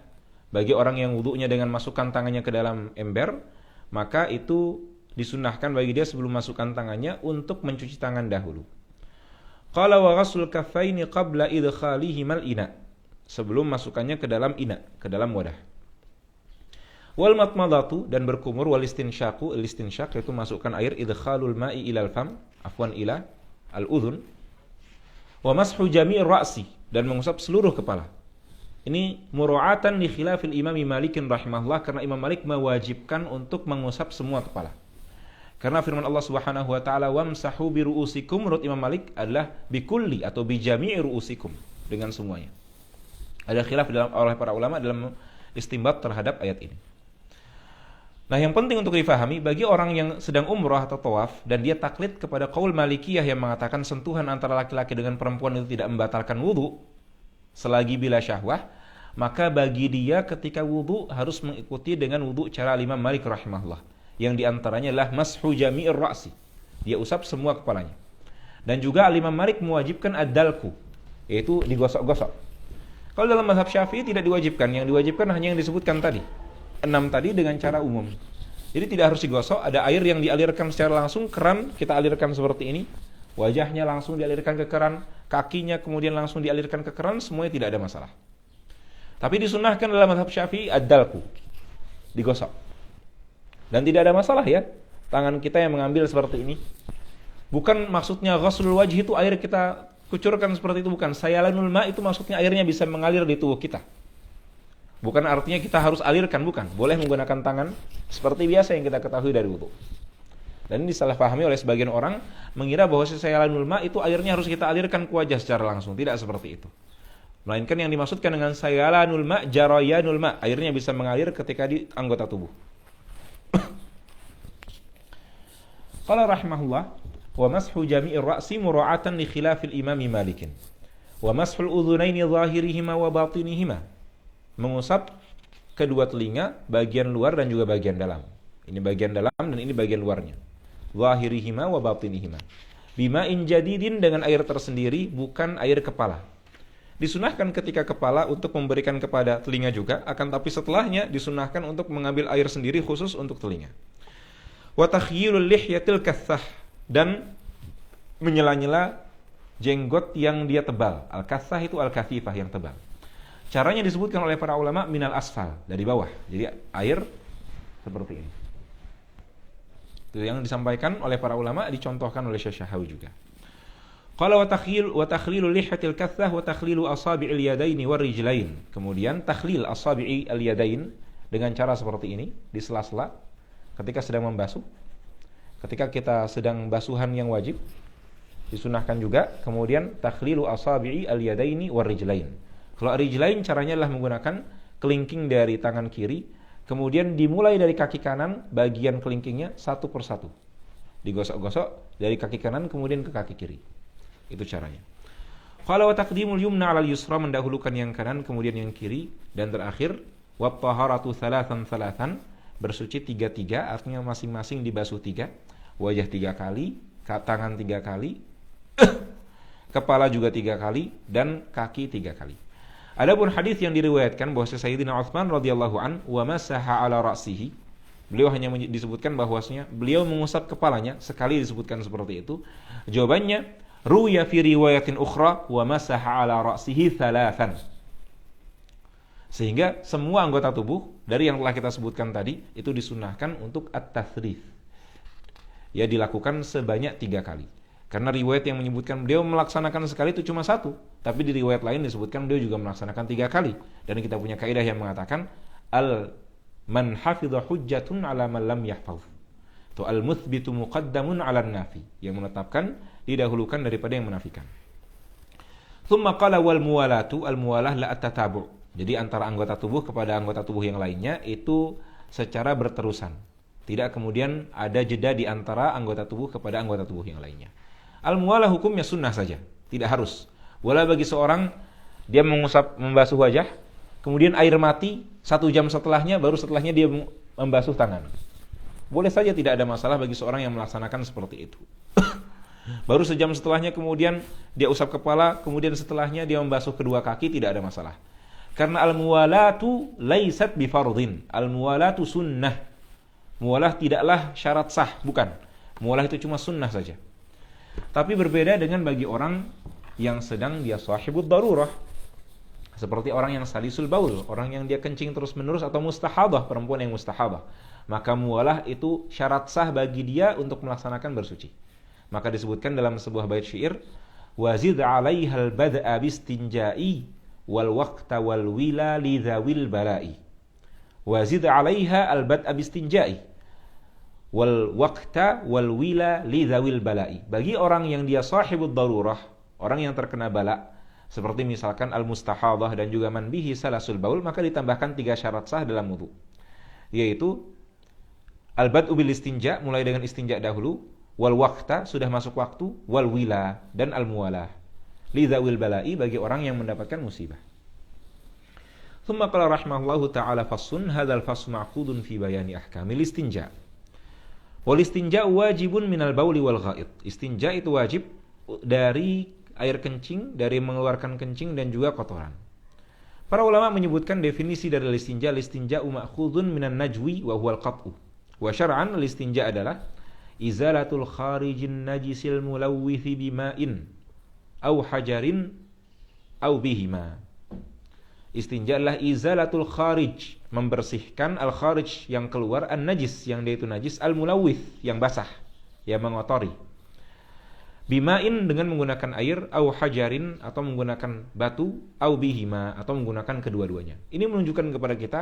Bagi orang yang wudunya dengan masukkan tangannya ke dalam ember, maka itu disunahkan bagi dia sebelum masukkan tangannya untuk mencuci tangan dahulu. Qala wa ghaslul kaffaini qabla idkhalihimal ina, sebelum masukkannya ke dalam ina, ke dalam wadah. Wal matmadatu, dan berkumur, wal istinsyaqu, istinsyaq yaitu masukkan air, idkhalul ma'i ilal fam, afwan ila al udhun. Wa mashu jami'ir ra'si, dan mengusap seluruh kepala. Ini muru'atan li khilafil Imam Malik rahimahullah, karena Imam Malik mewajibkan untuk mengusap semua kepala. Karena firman Allah Subhanahu wa taala, wamsahu bi ru'usikum, menurut Imam Malik adalah bikulli atau bi jami'i ru'usikum, dengan semuanya. Ada khilaf oleh para ulama dalam istinbat terhadap ayat ini. Nah, yang penting untuk difahami bagi orang yang sedang umrah atau tawaf dan dia taklid kepada qaul Malikiyah yang mengatakan sentuhan antara laki-laki dengan perempuan itu tidak membatalkan wudu selagi bila syahwah, maka bagi dia ketika wudu harus mengikuti dengan wudu cara Imam Malik rahimahullah, yang diantaranya adalah mashu jami'ir ra'si, dia usap semua kepalanya. Dan juga Imam Malik mewajibkan ad-dalku, yaitu digosok-gosok. Kalau dalam mazhab Syafi'i tidak diwajibkan, yang diwajibkan hanya yang disebutkan tadi, 6 tadi dengan cara umum. Jadi tidak harus digosok, ada air yang dialirkan secara langsung, keran kita alirkan seperti ini, wajahnya langsung dialirkan ke keran, kakinya kemudian langsung dialirkan ke keran, semuanya tidak ada masalah. Tapi disunahkan dalam mazhab Syafi'i ad-dalku, digosok. Dan tidak ada masalah ya, tangan kita yang mengambil seperti ini. Bukan maksudnya ghaslul wajh itu air kita kucurkan seperti itu, bukan. Sayalanul ma' itu maksudnya airnya bisa mengalir di tubuh kita. Bukan artinya kita harus alirkan, bukan. Boleh menggunakan tangan seperti biasa yang kita ketahui dari wudu. Dan ini disalahpahami oleh sebagian orang, mengira bahwa sayalanul ma' itu airnya harus kita alirkan ke wajah secara langsung. Tidak seperti itu. Melainkan yang dimaksudkan dengan sayalanul ma', jarayanul ma', airnya bisa mengalir ketika di anggota tubuh. Qala rahimahullah, wa mashu jami'ir ra'si mura'atan li khilafil Imam Malik. Wa mashul udhunaini zahirihima wa batinihima, mengusap kedua telinga, bagian luar dan juga bagian dalam. Ini bagian dalam dan ini bagian luarnya. Zahirihima wa batinihima. Bima'in jadidin, dengan air tersendiri, bukan air kepala. Disunahkan ketika kepala untuk memberikan kepada telinga juga, akan tapi setelahnya disunahkan untuk mengambil air sendiri khusus untuk telinga. Wa takhyilul lihyatil kathah, dan menyela-nyela jenggot yang dia tebal. Al-kathah itu al-kathifah, yang tebal. Caranya disebutkan oleh para ulama minal asfal, dari bawah. Jadi air seperti ini. Itu yang disampaikan oleh para ulama, dicontohkan oleh Syekh Syahawi juga. Qala wa takhlilul lihyatil kathah wa takhlilu asabi'il yadaini war rijlain. Kemudian takhlil asabi'il yadain dengan cara seperti ini, di sela-sela ketika sedang membasuh. ketika kita sedang basuhan yang wajib, disunahkan juga. Kemudian takhlilu asabi'i al-yadaini war-rijlain. Kalau rijlain caranya adalah menggunakan kelingking dari tangan kiri, kemudian dimulai dari kaki kanan, bagian kelingkingnya satu persatu. Digosok-gosok dari kaki kanan kemudian ke kaki kiri. Itu caranya. Qala wa taqdimul yumna 'alal yusra, mendahulukan yang kanan kemudian yang kiri, dan terakhir wa taharatu thalathan, bersuci 3-3, artinya masing-masing dibasuh 3, wajah 3 kali, tangan 3 kali, kepala juga 3 kali, dan kaki 3 kali. Adapun hadis yang diriwayatkan bahwa Sayyidina Utsman radhiyallahu an wa masaha ala ra'sihi, beliau hanya disebutkan bahwasanya beliau mengusap kepalanya, sekali disebutkan seperti itu. Jawabannya, ruya fi riwayatin ukhra wa masaha ala ra'sihi thalathan. Sehingga semua anggota tubuh dari yang telah kita sebutkan tadi itu disunahkan untuk at-tathrith. Ya, dilakukan sebanyak 3 kali. Karena riwayat yang menyebutkan beliau melaksanakan sekali itu cuma 1, tapi di riwayat lain disebutkan beliau juga melaksanakan 3 kali. Dan kita punya kaidah yang mengatakan man hafidha hujjatun ala man lam yahfaz. Itu al-muthbitu muqaddamun ala nafi, yang menetapkan didahulukan daripada yang menafikan. Tsumma qala wal muwalatu, al-muwalah la at-tatabu'. Jadi antara anggota tubuh kepada anggota tubuh yang lainnya itu secara berterusan. Tidak kemudian ada jeda di antara anggota tubuh kepada anggota tubuh yang lainnya. Al-muwalah hukumnya sunnah saja, tidak harus. Boleh bagi seorang dia membasuh wajah, kemudian air mati 1 jam setelahnya, baru setelahnya dia membasuh tangan. Boleh saja, tidak ada masalah bagi seorang yang melaksanakan seperti itu. Baru sejam setelahnya kemudian dia usap kepala, kemudian setelahnya dia membasuh kedua kaki, tidak ada masalah. Karena al-muwalatu laisat bifardhin. Al-muwalatu sunnah. Muwalah tidaklah syarat sah, bukan. Muwalah itu cuma sunnah saja. Tapi berbeda dengan bagi orang yang sedang dia sahibud darurah, seperti orang yang salisul baul, orang yang dia kencing terus menerus, atau mustahadah, perempuan yang mustahadah. Maka muwalah itu syarat sah bagi dia untuk melaksanakan bersuci. Maka disebutkan dalam sebuah bait syair, wazid 'alaihal bad'a bistinja'i wal waqta wal wila lidzawil bala'i. Wazid 'alaiha al bad'a bistinja'i wal waqta wal wila lidzawil bala'i. Bagi orang yang dia sahibud darurah, orang yang terkena bala, seperti misalkan al-mustahadah dan juga man bihi salasul baul, maka ditambahkan 3 syarat sah dalam wudu, yaitu al-bad'u bil istinja, mulai dengan istinja dahulu, wal waqta, sudah masuk waktu, wal wila, dan al-muwalah lidzawil bala'i, bagi orang yang mendapatkan musibah. Tsumma qala rahimahullahu ta'ala fassun, hadzal fasl ma'qudun fi bayani ahkamil istinja. Wal istinja wajibun minal bauli wal ghaid. Istinja itu wajib dari air kencing, dari mengeluarkan kencing dan juga kotoran. Para ulama menyebutkan definisi dari istinja ma'khudun minan najwi wa huwal qat'u. Wa syar'an istinja adalah izalatul kharijin najisil mulawwithi bima'in au hajarin au bihima. Istinja adalah izalatul kharij, membersihkan al-kharij yang keluar, an-najis yang dia itu najis, al-mulawwith yang basah, yang mengotori. Bima'in dengan menggunakan air, au hajarin atau menggunakan batu, au bihima atau menggunakan kedua-duanya. Ini menunjukkan kepada kita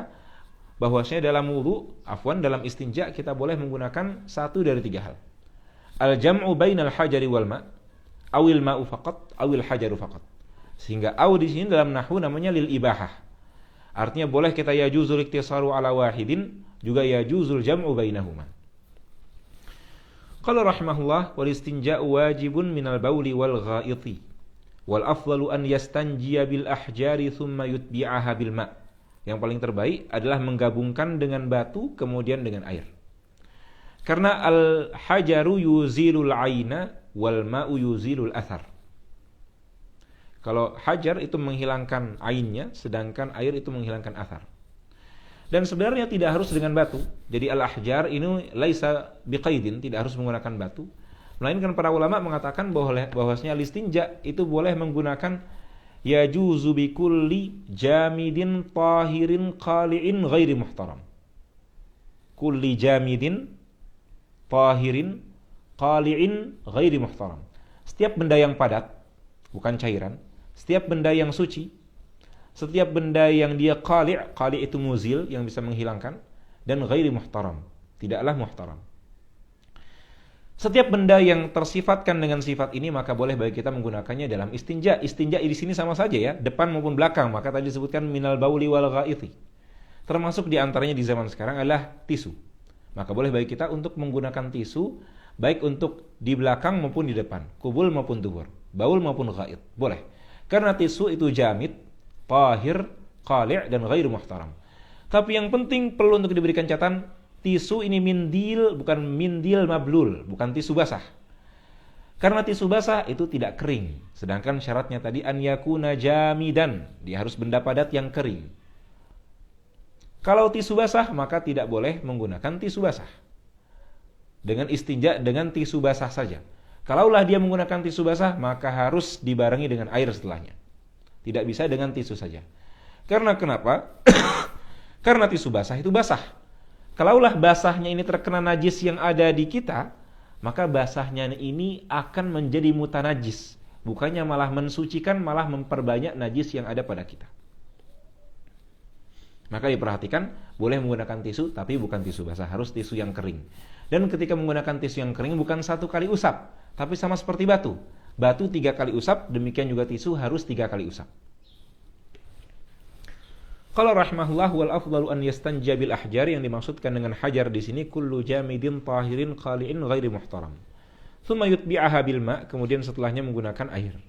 bahwasanya dalam wudu, dalam istinja kita boleh menggunakan 1 dari 3 hal. Al-jam'u bainal hajari wal ma', awil ma'u faqat, awil hajaru faqat. Sehingga au di sini dalam nahwu namanya lil ibahah. Artinya boleh kita yajuzul iktisaru ala wahidin, juga yajuzul jam'u bainahuma. Qala rahimahullah wal istinja'u wajibun minal bauli wal ghaiti. Wal afdalu an yastanjiya bil ahjari thumma yutbi'aha bil ma'. Yang paling terbaik adalah menggabungkan dengan batu kemudian dengan air. Karena al hajaru yuzilul aina wal ma'u yuzilul athar. Kalau hajar itu menghilangkan ainnya, sedangkan air itu menghilangkan athar. Dan sebenarnya tidak harus dengan batu. Jadi al-ahjar ini laisa biqaidin, tidak harus menggunakan batu. Melainkan para ulama mengatakan bahwasanya istinja itu boleh menggunakan yajuzu bikulli jamidin tahirin qali'in ghairi muhtaram. Kulli jamidin tahirin qali'in ghairi muhtaram. Setiap benda yang padat, bukan cairan, setiap benda yang suci, setiap benda yang dia qali' itu muzil, yang bisa menghilangkan, dan ghairi muhtaram, tidaklah muhtaram. Setiap benda yang tersifatkan dengan sifat ini maka boleh bagi kita menggunakannya dalam istinja. Istinja di sini sama saja ya, depan maupun belakang. Maka tadi disebutkan minal bauli wal ghaiti. Termasuk di antaranya di zaman sekarang adalah tisu. Maka boleh bagi kita untuk menggunakan tisu baik untuk di belakang maupun di depan, kubul maupun dubur, baul maupun ghait. Boleh. Karena tisu itu jamid, tahir, qali' dan ghairu muhtaram. Tapi yang penting perlu untuk diberikan catatan, tisu ini mindil, bukan mindil mablul, bukan tisu basah. Karena tisu basah itu tidak kering. Sedangkan syaratnya tadi an yakuna jamidan, dia harus benda padat yang kering. Kalau tisu basah maka tidak boleh menggunakan tisu basah. Dengan istinja dengan tisu basah saja. Kalaulah dia menggunakan tisu basah maka harus dibarengi dengan air setelahnya. Tidak bisa dengan tisu saja. Karena kenapa? Karena tisu basah itu basah. Kalaulah basahnya ini terkena najis yang ada di kita, maka basahnya ini akan menjadi mutanajis. Bukannya malah mensucikan, malah memperbanyak najis yang ada pada kita. Maka diperhatikan, boleh menggunakan tisu, tapi bukan tisu basah, harus tisu yang kering. Dan ketika menggunakan tisu yang kering, bukan 1 kali usap, tapi sama seperti batu. Batu 3 kali usap, demikian juga tisu harus 3 kali usap. Qala rahimahullah wal afdalu an yastanja bil ahjar, yang dimaksudkan dengan hajar di sini kullu jamidin tahirin qali'in ghairi muhtaram. Tsumma yutbi'aha bil ma', kemudian setelahnya menggunakan air.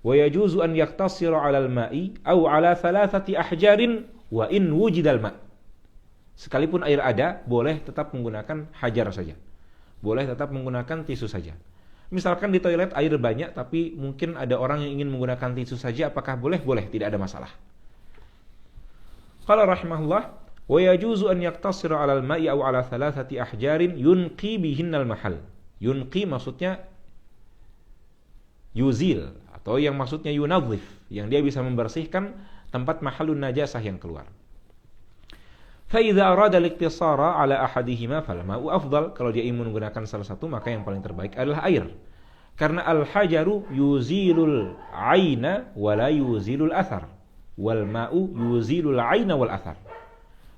Wa yajuzu an yaktasira 'alal ma'i aw 'ala 3 ahjarin wa in wujidal ma'. Sekalipun air ada, boleh tetap menggunakan hajar saja. Boleh tetap menggunakan tisu saja. Misalkan di toilet air banyak tapi mungkin ada orang yang ingin menggunakan tisu saja, apakah boleh? Boleh, tidak ada masalah. Qala rahimahullah wa yajuzu an yaktasira 'alal ma'i aw 'ala 3 ahjarin yunqi bihinnal mahal. Yunqi maksudnya yuzil, atau yang maksudnya yunadhif, yang dia bisa membersihkan tempat mahalun najasah yang keluar. Fa idza arada al-iktisara 'ala ahadihima fal ma'u afdal. Kalau dia ingin menggunakan salah satu, maka yang paling terbaik adalah air. Karena al-hajaru yuzilul 'aina wa la yuzilul athar. Wal ma'u yuzilul 'aina wal athar.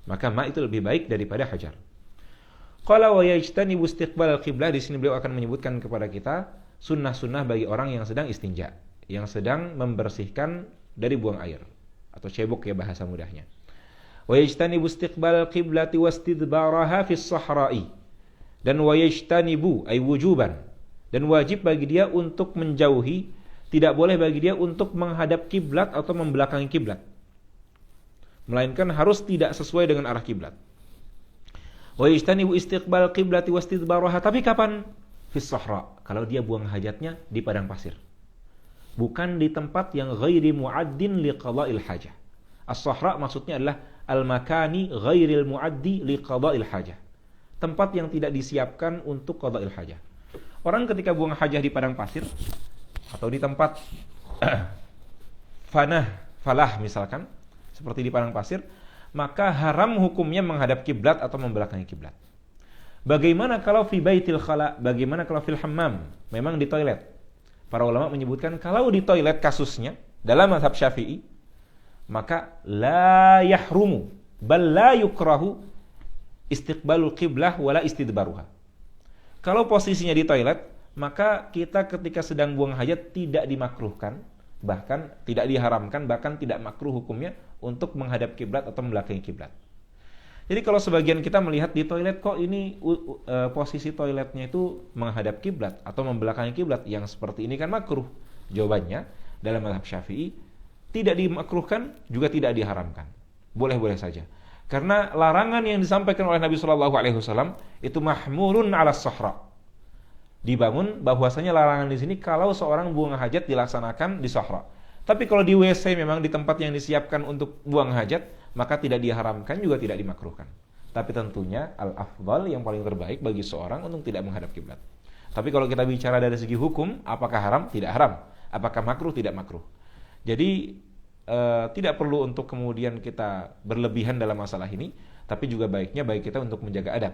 Maka ma' itu lebih baik daripada hajar. Qala wa yajtanibu istiqbal al-qiblah. Di sini beliau akan menyebutkan kepada kita sunnah-sunnah bagi orang yang sedang istinja, yang sedang membersihkan dari buang air atau cebok ya bahasa mudahnya. Wa yajtanibu istiqbal al-qiblati wastidbaraha fis sahra'i. Dan wa yajtanibu ay wujuban, dan wajib bagi dia untuk menjauhi, tidak boleh bagi dia untuk menghadap kiblat atau membelakangi kiblat, melainkan harus tidak sesuai dengan arah kiblat. Wa yajtanibu istiqbal qiblati wastidbaraha. Tapi kapan? Fis sahra, kalau dia buang hajatnya di padang pasir, bukan di tempat yang ghairi mu'addin liqada'il hajah. As-sahra maksudnya adalah al-makani ghairil mu'addi liqada'il hajah, tempat yang tidak disiapkan untuk qada'il hajah. Orang ketika buang hajah di padang pasir atau di tempat falah misalkan, seperti di padang pasir, maka haram hukumnya menghadap kiblat atau membelakangi kiblat. Bagaimana kalau fi baitil khala? Bagaimana kalau fil hammam? Memang di toilet. Para ulama menyebutkan kalau di toilet kasusnya dalam mazhab Syafi'i, maka la yahrumu bal la yukrahu istiqbalul qiblah wala istidbaruha. Kalau posisinya di toilet, maka kita ketika sedang buang hajat tidak dimakruhkan, bahkan tidak diharamkan, bahkan tidak makruh hukumnya untuk menghadap kiblat atau membelakangi kiblat. Jadi kalau sebagian kita melihat di toilet kok ini posisi toiletnya itu menghadap kiblat atau membelakangi kiblat, yang seperti ini kan makruh. Jawabannya dalam mazhab Syafi'i tidak dimakruhkan juga tidak diharamkan. Boleh-boleh saja. Karena larangan yang disampaikan oleh Nabi sallallahu alaihi wasallam itu mahmulun 'ala as-sahra. Dibangun bahwasanya larangan di sini kalau seorang buang hajat dilaksanakan di sahra. Tapi kalau di WC memang di tempat yang disiapkan untuk buang hajat, maka tidak diharamkan juga tidak dimakruhkan. Tapi tentunya al-afdal, yang paling terbaik bagi seorang untuk tidak menghadap kiblat. Tapi kalau kita bicara dari segi hukum, apakah haram? Tidak haram. Apakah makruh? Tidak makruh. Jadi tidak perlu untuk kemudian kita berlebihan dalam masalah ini, tapi juga baiknya bagi kita untuk menjaga adab.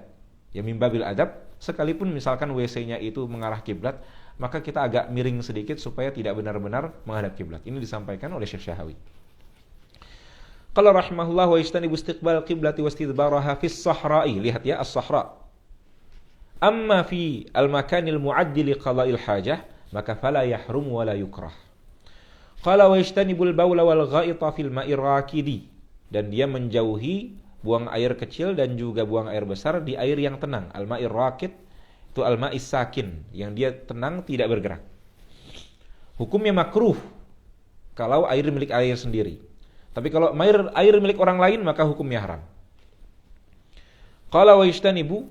Ya mimbabil adab, sekalipun misalkan WC-nya itu mengarah kiblat, maka kita agak miring sedikit supaya tidak benar-benar menghadap kiblat. Ini disampaikan oleh Syekh Syahawi. Qala rahimahullah wa yajtanibu istiqbal qiblati wastidbaraha fis sahra'i. Lihat ya, as-sahra. Amma fi al-makanil mu'addi li qada'il hajah, maka fala yahrum wa la yukrah. Qala wa yajtanibul bawla wal gha'ita fil ma'ir rakidi, dan dia menjauhi buang air kecil dan juga buang air besar di air yang tenang. Al-ma'ir rakid itu al-ma'is sakin, yang dia tenang tidak bergerak. Hukumnya makruh kalau air milik air sendiri. Tapi kalau air milik orang lain maka hukumnya haram. Qala wa yajtanibu,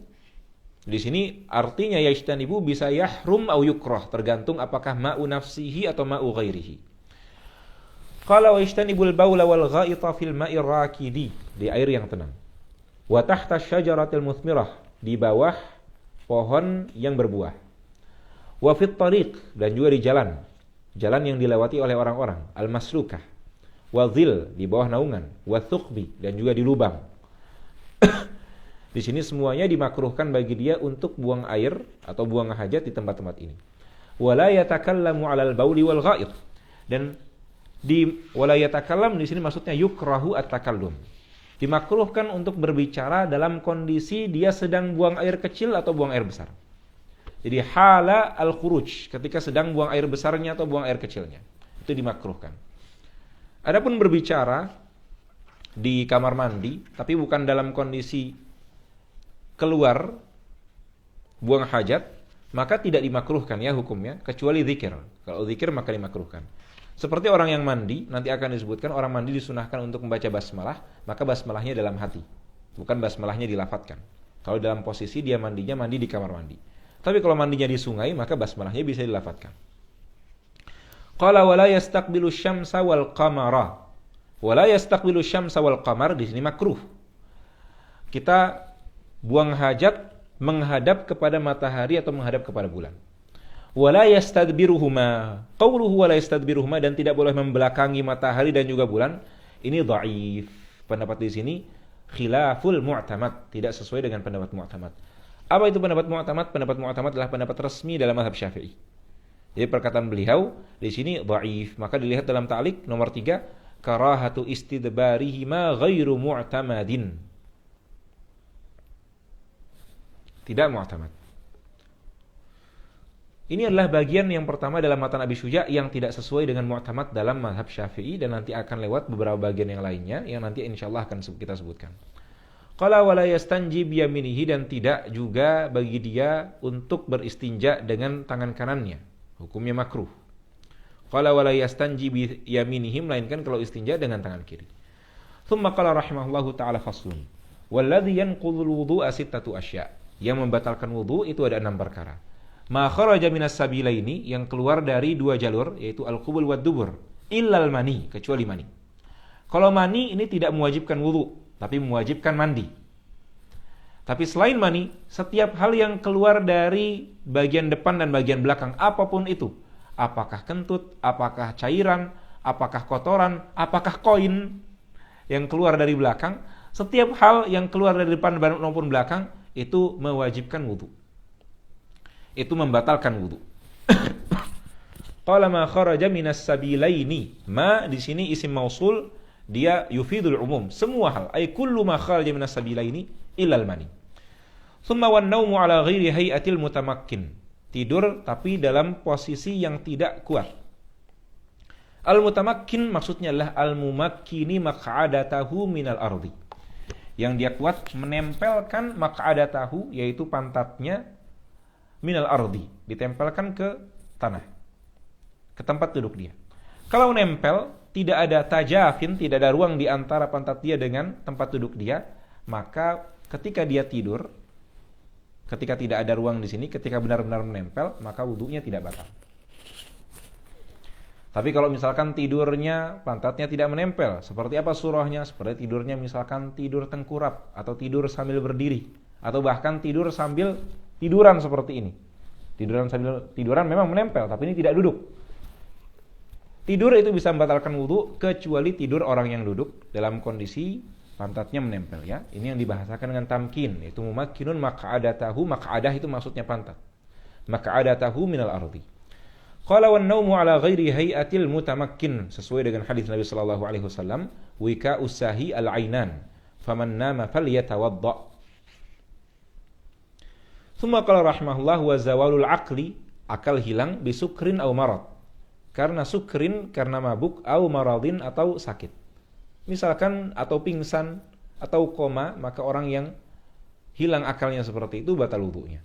di sini artinya yajtanibu bisa yahrum au yukrah, tergantung apakah ma'u nafsihi atau ma'u ghairihi. Qala wa yajtanibul bawla wal gha'ita fil ma'ir rakidi, di air yang tenang. Wa tahta syajaratil muthmirah, di bawah pohon yang berbuah. Wa fit tariq, dan juga di jalan yang dilewati oleh orang-orang, al-maslukah. Wa dhil, di bawah naungan. Wa thuqbi, dan juga di lubang. Di sini semuanya dimakruhkan bagi dia untuk buang air atau buang hajat di tempat-tempat ini. Wala yatakallamu 'alal bauli wal gha'id, dan di wala yatakallam di sini maksudnya yukrahu at-takallum. Dimakruhkan untuk berbicara dalam kondisi dia sedang buang air kecil atau buang air besar. Jadi hala al-khuruj, ketika sedang buang air besarnya atau buang air kecilnya, itu dimakruhkan. Adapun berbicara di kamar mandi tapi bukan dalam kondisi keluar buang hajat, maka tidak dimakruhkan ya hukumnya, kecuali zikir. Kalau zikir maka dimakruhkan. Seperti orang yang mandi, nanti akan disebutkan orang mandi disunahkan untuk membaca basmalah, maka basmalahnya dalam hati, bukan basmalahnya dilafadzkan. Kalau dalam posisi dia mandinya mandi di kamar mandi. Tapi kalau mandinya di sungai, maka basmalahnya bisa dilafadzkan. Qala wala yastaqbilu syamsa wal qamara. Wala yastaqbilu syamsa wal qamar, di sini makruh. Kita buang hajat menghadap kepada matahari atau menghadap kepada bulan. Wala yastadbiruhuma. Qauluhu wala yastadbiruhuma, dan tidak boleh membelakangi matahari dan juga bulan. Ini dhaif. Pendapat di sini khilaful mu'tamad, tidak sesuai dengan pendapat mu'tamad. Apa itu pendapat mu'tamad? Pendapat mu'tamad adalah pendapat resmi dalam mazhab Syafi'i. Jadi perkataan beliau di sini dhaif. Maka dilihat dalam ta'liq nomor 3, karahatu istidbarihima ghairu mu'tamadin. Tidak mu'tamad. Ini adalah bagian yang pertama dalam matan Abi Syuja yang tidak sesuai dengan mu'tamad dalam mazhab Syafi'i, dan nanti akan lewat beberapa bagian yang lainnya yang nanti insyaallah akan kita sebutkan. Qala wala yastanji biyaminihi, dan tidak juga bagi dia untuk beristinja dengan tangan kanannya. Hukumnya makruh. Qala wala yastanji biyaminihi, melainkan kalau istinja dengan tangan kiri. Tsumma qala rahimahullahu ta'ala faslun. Walladhi yanqudhul wudu'a sittatu asya'. Yang membatalkan wudu itu ada 6 perkara. Ma kharaja minas sabilaini, yang keluar dari 2 jalur, yaitu al-qubul wad dubur, illal mani, kecuali mani. Kalau mani ini tidak mewajibkan wudu, tapi mewajibkan mandi. Tapi selain mani, setiap hal yang keluar dari bagian depan dan bagian belakang, apapun itu, apakah kentut, apakah cairan, apakah kotoran, apakah koin yang keluar dari belakang, setiap hal yang keluar dari depan maupun belakang itu mewajibkan wudu. Itu membatalkan wudu. Qala ma kharaja minas sabilaini. Ma di sini isim mausul, dia yufidul umum, semua hal. Ay kullu ma kharaja minas sabilaini illal mani. Tsumma wan naumu ala ghairi hayatil mutamakkin. Tidur tapi dalam posisi yang tidak kuat. Al-mutamakkin maksudnya adalah al-mumakkini maq'adatahu minal ardi. Yang dia kuat menempelkan maq'adatahu, yaitu pantatnya, minal ardi, ditempelkan ke tanah, ke tempat duduk dia. Kalau nempel, tidak ada tajafin, tidak ada ruang di antara pantat dia dengan tempat duduk dia, maka ketika dia tidur, ketika tidak ada ruang di sini, ketika benar-benar menempel, maka wudunya tidak batal. Tapi kalau misalkan tidurnya pantatnya tidak menempel, seperti apa surahnya? Seperti tidurnya misalkan tidur tengkurap, atau tidur sambil berdiri, atau bahkan tidur sambil tiduran seperti ini. Tiduran sambil tiduran memang menempel, tapi ini tidak duduk. Tidur itu bisa membatalkan wudu, kecuali tidur orang yang duduk dalam kondisi pantatnya menempel, ya. Ini yang dibahasakan dengan tamkin, yaitu mumakkinun maq'adatahu. Maq'adah itu maksudnya pantat. Maq'adatahu minal ardi. Qala wan naumu ala ghairi hayatil mutamakkin, sesuai dengan hadis Nabi sallallahu alaihi wasallam, wika usahi al-ainan, faman nama falyatawadda. Tsumma qala rahimahullah wa zawalul aqli, akal hilang bisukrin au marad. Karena sukrin, karena mabuk, au maradin, atau sakit. Misalkan atau pingsan atau koma, maka orang yang hilang akalnya seperti itu batal wudunya.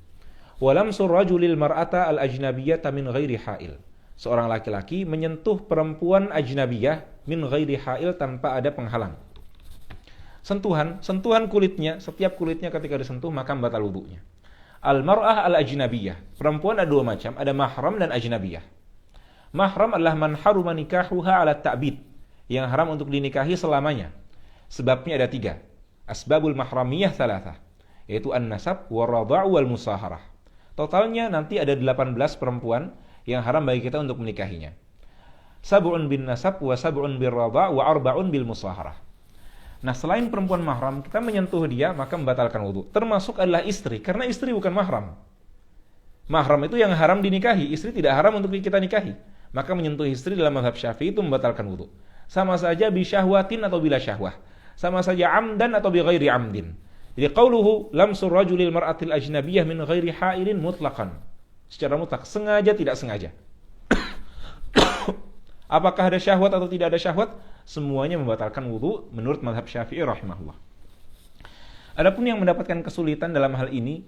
Walamsur rajulil mar'ata al-ajnabiyyata min ghairi hail. Seorang laki-laki menyentuh perempuan ajnabiyah min ghairi hail, tanpa ada penghalang. Sentuhan kulitnya, setiap kulitnya ketika disentuh maka batal wudunya. Al-mar'ah al-ajnabiyyah. Perempuan ada dua macam, ada mahram dan ajnabiyah. Mahram adalah man haruma nikahuha ala ta'bid, yang haram untuk dinikahi selamanya. Sebabnya ada 3. Asbabul mahramiyah thalathah, yaitu an-nasab, war-radha'u, wal-musaharah. Totalnya nanti ada 18 perempuan yang haram bagi kita untuk menikahinya. Sab'un bin nasab, wa sab'un bir radha', wa arba'un bil musaharah. Nah, selain perempuan mahram, kita menyentuh dia maka membatalkan wudu. Termasuk adalah istri, karena istri bukan mahram. Mahram itu yang haram dinikahi, istri tidak haram untuk kita nikahi. Maka menyentuh istri dalam mazhab Syafi'i itu membatalkan wudu. Sama saja bi syahwatin atau bila syahwah. Sama saja amdan atau bi ghairi amdin. Jadi qauluhu lamsur rajulil mar'atil ajnabiyyah min ghairi hailin mutlaqan. Secara mutlak, sengaja tidak sengaja. Apakah ada syahwat atau tidak ada syahwat? Semuanya membatalkan wudu menurut mazhab Syafi'i rahimahullah. Adapun yang mendapatkan kesulitan dalam hal ini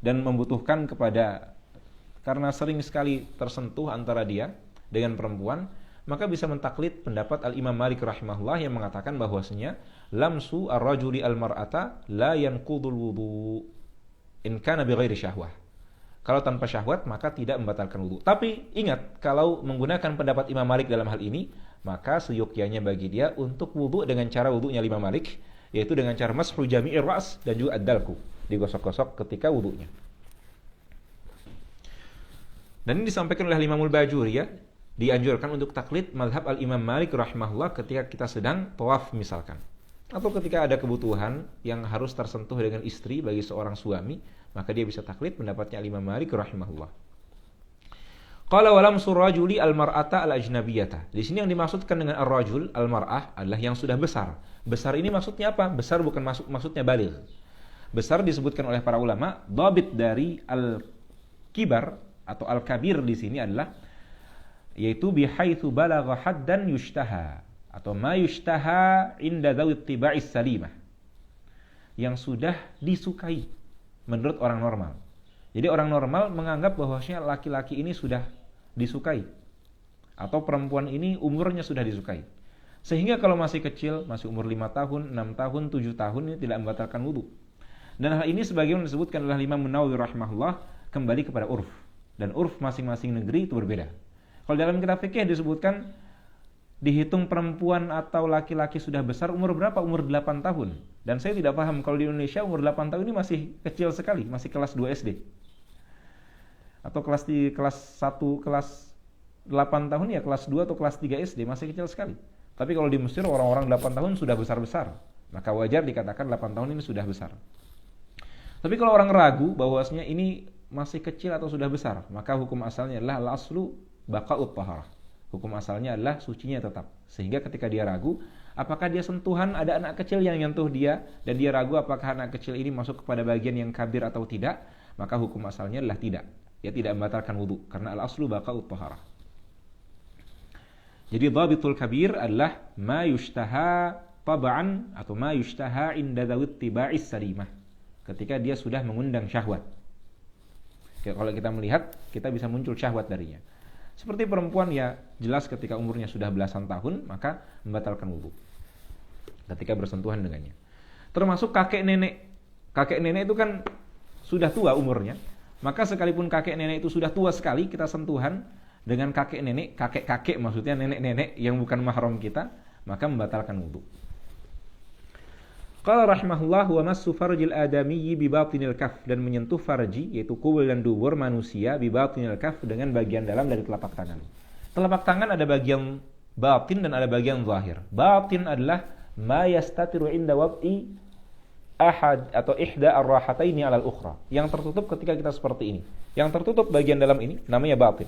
dan membutuhkan karena sering sekali tersentuh antara dia dengan perempuan, maka bisa mentaklid pendapat Al-Imam Malik rahimahullah yang mengatakan bahwasanya lamsu ar-rajuli al-mar'ata la yanqudul wudu in kana bighairi syahwah. Kalau tanpa syahwat maka tidak membatalkan wudu. Tapi ingat, kalau menggunakan pendapat Imam Malik dalam hal ini, maka seyogyanya bagi dia untuk wudu dengan cara wudunya Imam Malik, yaitu dengan cara mashu jami'ir ra's dan juga ad-dalku, digosok-gosok ketika wudunya. Dan ini disampaikan oleh Imamul Bajuri, ya, dianjurkan untuk taklid mazhab Al-Imam Malik rahimahullah ketika kita sedang tawaf misalkan, atau ketika ada kebutuhan yang harus tersentuh dengan istri bagi seorang suami, maka dia bisa taklid pendapatnya Al-Imam Malik rahimahullah. Qala walamsur rajuli al-mar'ata al-ajnabiyyata. Di sini yang dimaksudkan dengan ar-rajul al-mar'ah adalah yang sudah besar. Besar ini maksudnya apa? Besar bukan maksudnya baligh. Besar disebutkan oleh para ulama, dhabit dari al-kibar atau al-kabir di sini adalah yaitu bihaitsu balagha haddan yushtaha, atau ma yushtaha inda dzawit tiba'is salimah, yang sudah disukai menurut orang normal. Jadi orang normal menganggap bahwasanya laki-laki ini sudah disukai atau perempuan ini umurnya sudah disukai. Sehingga kalau masih kecil, masih umur 5 tahun, 6 tahun, 7 tahun, ini tidak membatalkan wudu. Dan hal ini sebagaimana disebutkan oleh Imam Nawawi rahimahullah kembali kepada urf. Dan urf masing-masing negeri itu berbeda. Kalau dalam kitab fikih disebutkan dihitung perempuan atau laki-laki sudah besar umur berapa? Umur 8 tahun. Dan saya tidak paham kalau di Indonesia umur 8 tahun ini masih kecil sekali, masih kelas 2 SD. Atau kelas 1, kelas 8 tahun ya kelas 2 atau kelas 3 SD, masih kecil sekali. Tapi kalau di Mesir orang-orang 8 tahun sudah besar-besar, maka wajar dikatakan 8 tahun ini sudah besar. Tapi kalau orang ragu bahwasanya ini masih kecil atau sudah besar, maka hukum asalnya adalah al-aslu baqa'ut taharah. Hukum asalnya adalah sucinya tetap. Sehingga ketika dia ragu, apakah dia sentuhan ada anak kecil yang nyentuh dia, dan dia ragu apakah anak kecil ini masuk kepada bagian yang kabir atau tidak, maka hukum asalnya adalah tidak. Dia tidak membatalkan wudu karena al-aslu baqa'ut taharah. Jadi dhabitul kabir adalah ma yushtaha tab'an atau ma yushtaha inda dzawit tiba'is salimah. Ketika dia sudah mengundang syahwat. Kalau kita melihat, kita bisa muncul syahwat darinya. Seperti perempuan ya jelas ketika umurnya sudah belasan tahun maka membatalkan wudu ketika bersentuhan dengannya. Termasuk kakek nenek. Kakek nenek itu kan sudah tua umurnya. Maka sekalipun kakek nenek itu sudah tua sekali, kita sentuhan dengan kakek nenek, kakek-kakek maksudnya nenek-nenek yang bukan mahram kita, maka membatalkan wudu. Qala rahimahullah wa massu farjil adamiyyi bi batinil kaf, dan menyentuh farji yaitu kubul dan dubur manusia bi batinil kaf dengan bagian dalam dari telapak tangan. Telapak tangan ada bagian batin dan ada bagian zahir. Batin adalah ma yastatiru inda wad'i ahad atau ihda ar-rahataini 'ala al-ukhra, yang tertutup ketika kita seperti ini. Yang tertutup bagian dalam ini namanya batin.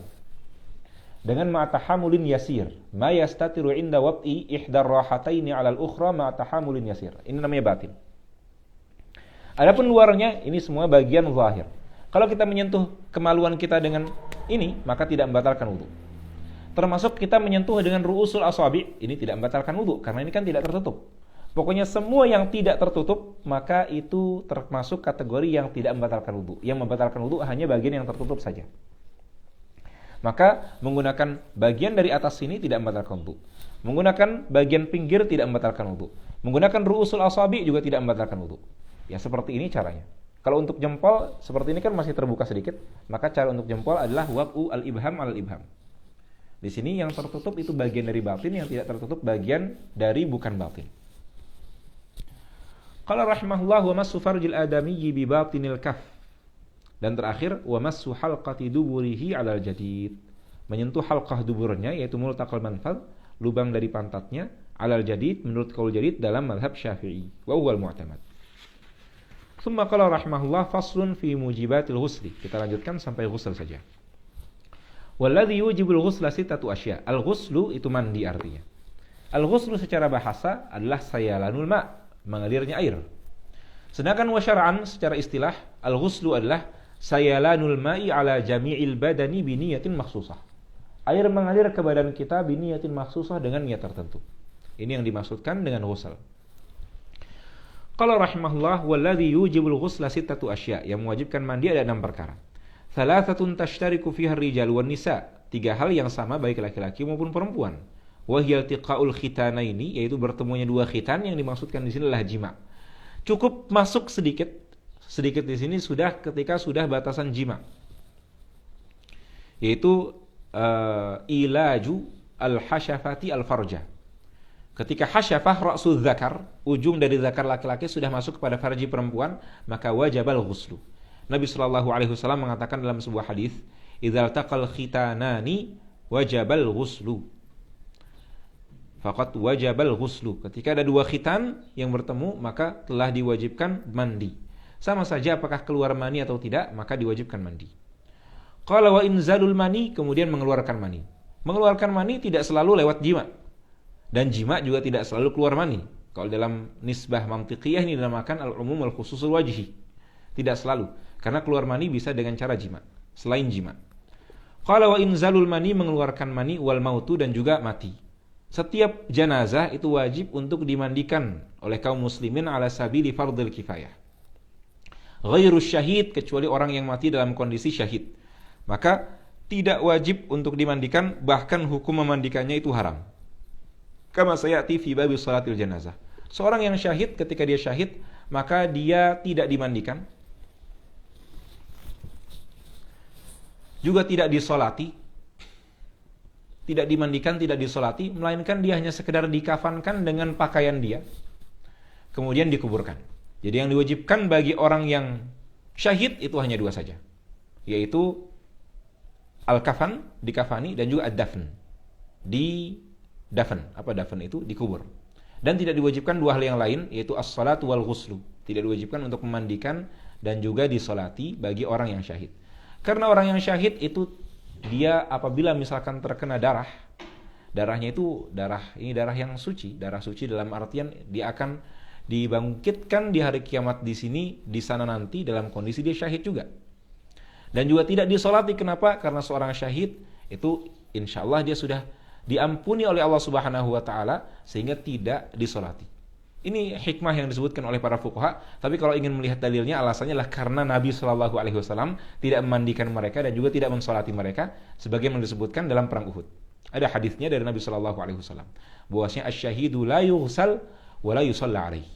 Dengan ma'tahamulin yasir, ma yastatiru inda wad'i ihda ar-rahataini 'ala al-ukhra ma'tahamulin yasir. Ini namanya batin. Adapun luarnya ini semua bagian zahir. Kalau kita menyentuh kemaluan kita dengan ini, maka tidak membatalkan wudu. Termasuk kita menyentuh dengan ru'usul asabi, ini tidak membatalkan wudu karena ini kan tidak tertutup. Pokoknya semua yang tidak tertutup, maka itu termasuk kategori yang tidak membatalkan wudu. Yang membatalkan wudu hanya bagian yang tertutup saja. Maka menggunakan bagian dari atas sini tidak membatalkan wudu. Menggunakan bagian pinggir tidak membatalkan wudu. Menggunakan ru'usul asabi juga tidak membatalkan wudu. Ya seperti ini caranya. Kalau untuk jempol seperti ini kan masih terbuka sedikit, maka cara untuk jempol adalah wab'u al-ibham al-ibham. Di sini yang tertutup itu bagian dari batin, yang tidak tertutup bagian dari bukan batin. Qala rahimahullah wa massu farjil adamiyyi bi batinil kaf. Dan terakhir wa massu halqati duburihi 'alal jadid. Menyentuh halqah duburnya yaitu multaqal manfad, lubang dari pantatnya 'alal jadid menurut qaul jadid dalam mazhab Syafi'i wa huwa al-mu'tamad. Tsumma qala rahimahullah faslun fi mujibatil ghusli. Kita lanjutkan sampai ghusl saja. Walladhi yujibul ghusla sittatu asya. Al-ghuslu itu mandi artinya. Al-ghuslu secara bahasa adalah sayalanul ma', mengalirnya air. Sedangkan wa syar'an secara istilah al-ghuslu adalah sayalanul ma'i ala jami'il badani bi niyatin makhsusah. Air mengalir ke badan kita bi niyatin makhsusah dengan niat tertentu. Ini yang dimaksudkan dengan ghusl. Qala rahimahullah walladhi yujibul ghusla sittatu asya. Yang mewajibkan mandi ada 6 perkara. Thalathatun tashtariku fiha ar-rijal wan nisa. 3 hal yang sama baik laki-laki maupun perempuan. Wa hiya iltiqaul khitanaini, yaitu bertemunya 2 khitan. Yang dimaksudkan di sini adalah jima. Cukup masuk sedikit di sini sudah ketika sudah batasan jima. Yaitu ilaju al-hasyafati al-farja. Ketika hasyafah ra'sul zakar, ujung dari zakar laki-laki sudah masuk kepada farji perempuan, maka wajibal ghuslu. Nabi sallallahu alaihi wasallam mengatakan dalam sebuah hadis, "Idzal taqal khitanani wajabal ghuslu." Faqat wajabal ghuslu. Ketika ada 2 khitan yang bertemu, maka telah diwajibkan mandi. Sama saja apakah keluar mani atau tidak, maka diwajibkan mandi. Qala wa inzalul mani, kemudian mengeluarkan mani. Mengeluarkan mani tidak selalu lewat jima. Dan jima juga tidak selalu keluar mani. Kalau dalam nisbah mantiqiyah ini dinamakan al-umum al-khususul wajhi. Tidak selalu. Karena keluar mani bisa dengan cara jima, selain jima. Qala wa inzalul mani, mengeluarkan mani, wal mautu, dan juga mati. Setiap jenazah itu wajib untuk dimandikan oleh kaum muslimin ala sabili fardhil kifayah. Ghairu syahid, kecuali orang yang mati dalam kondisi syahid. Maka tidak wajib untuk dimandikan, bahkan hukum memandikannya itu haram. Kama sayati fi babi salatil janazah. Seorang yang syahid, ketika dia syahid, maka dia tidak dimandikan, juga tidak disolati, tidak dimandikan, tidak disolati, melainkan dia hanya sekedar dikafankan dengan pakaian dia, kemudian dikuburkan. Jadi yang diwajibkan bagi orang yang syahid itu hanya 2 saja, yaitu al-kafan, dikafani, dan juga ad-dafn, didafn. Apa dafn itu? Dikubur. Dan tidak diwajibkan 2 hal yang lain, yaitu as-salatu wal ghuslu. Tidak diwajibkan untuk memandikan dan juga disolati bagi orang yang syahid. Karena orang yang syahid itu dia apabila misalkan terkena darahnya itu darah yang suci, darah suci dalam artian dia akan dibangkitkan di hari kiamat di sini, di sana nanti dalam kondisi dia syahid juga. Dan juga tidak disolati. Kenapa? Karena seorang syahid itu insyaallah dia sudah diampuni oleh Allah Subhanahu wa taala sehingga tidak disolati. Ini hikmah yang disebutkan oleh para fuqaha. Tapi kalau ingin melihat dalilnya, alasannya adalah karena Nabi Shallallahu Alaihi Wasallam tidak memandikan mereka dan juga tidak mensolati mereka, sebagaimana disebutkan dalam perang Uhud. Ada hadisnya dari Nabi Shallallahu Alaihi Wasallam, bahwasanya asy-syahidu la yughsal wa la yusalla alaihi.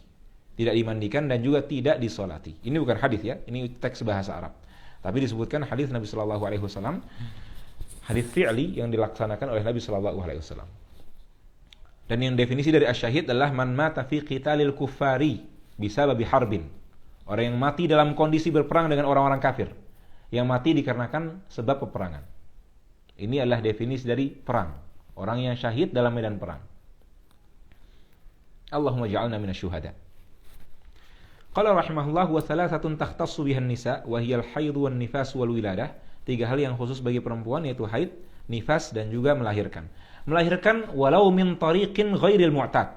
Tidak dimandikan dan juga tidak disolati. Ini bukan hadis ya, ini teks bahasa Arab. Tapi disebutkan hadis Nabi Shallallahu Alaihi Wasallam, hadis fi'li yang dilaksanakan oleh Nabi Shallallahu Alaihi Wasallam. Dan yang definisi dari asyahid adalah man mata fi qitalil kuffari bisababi harbin. Orang yang mati dalam kondisi berperang dengan orang-orang kafir. Yang mati dikarenakan sebab peperangan. Ini adalah definisi dari perang. Orang yang syahid dalam medan perang. Allahumma ja'alna minasyuhada. Qala rahimahullah wa thalathatun takhtassu bihan nisa wa hiya al-haid wan nifas wal wiladah. 3 hal yang khusus bagi perempuan yaitu haid, nifas, dan juga melahirkan. Melahirkan walau min tariqin ghairil mu'tad,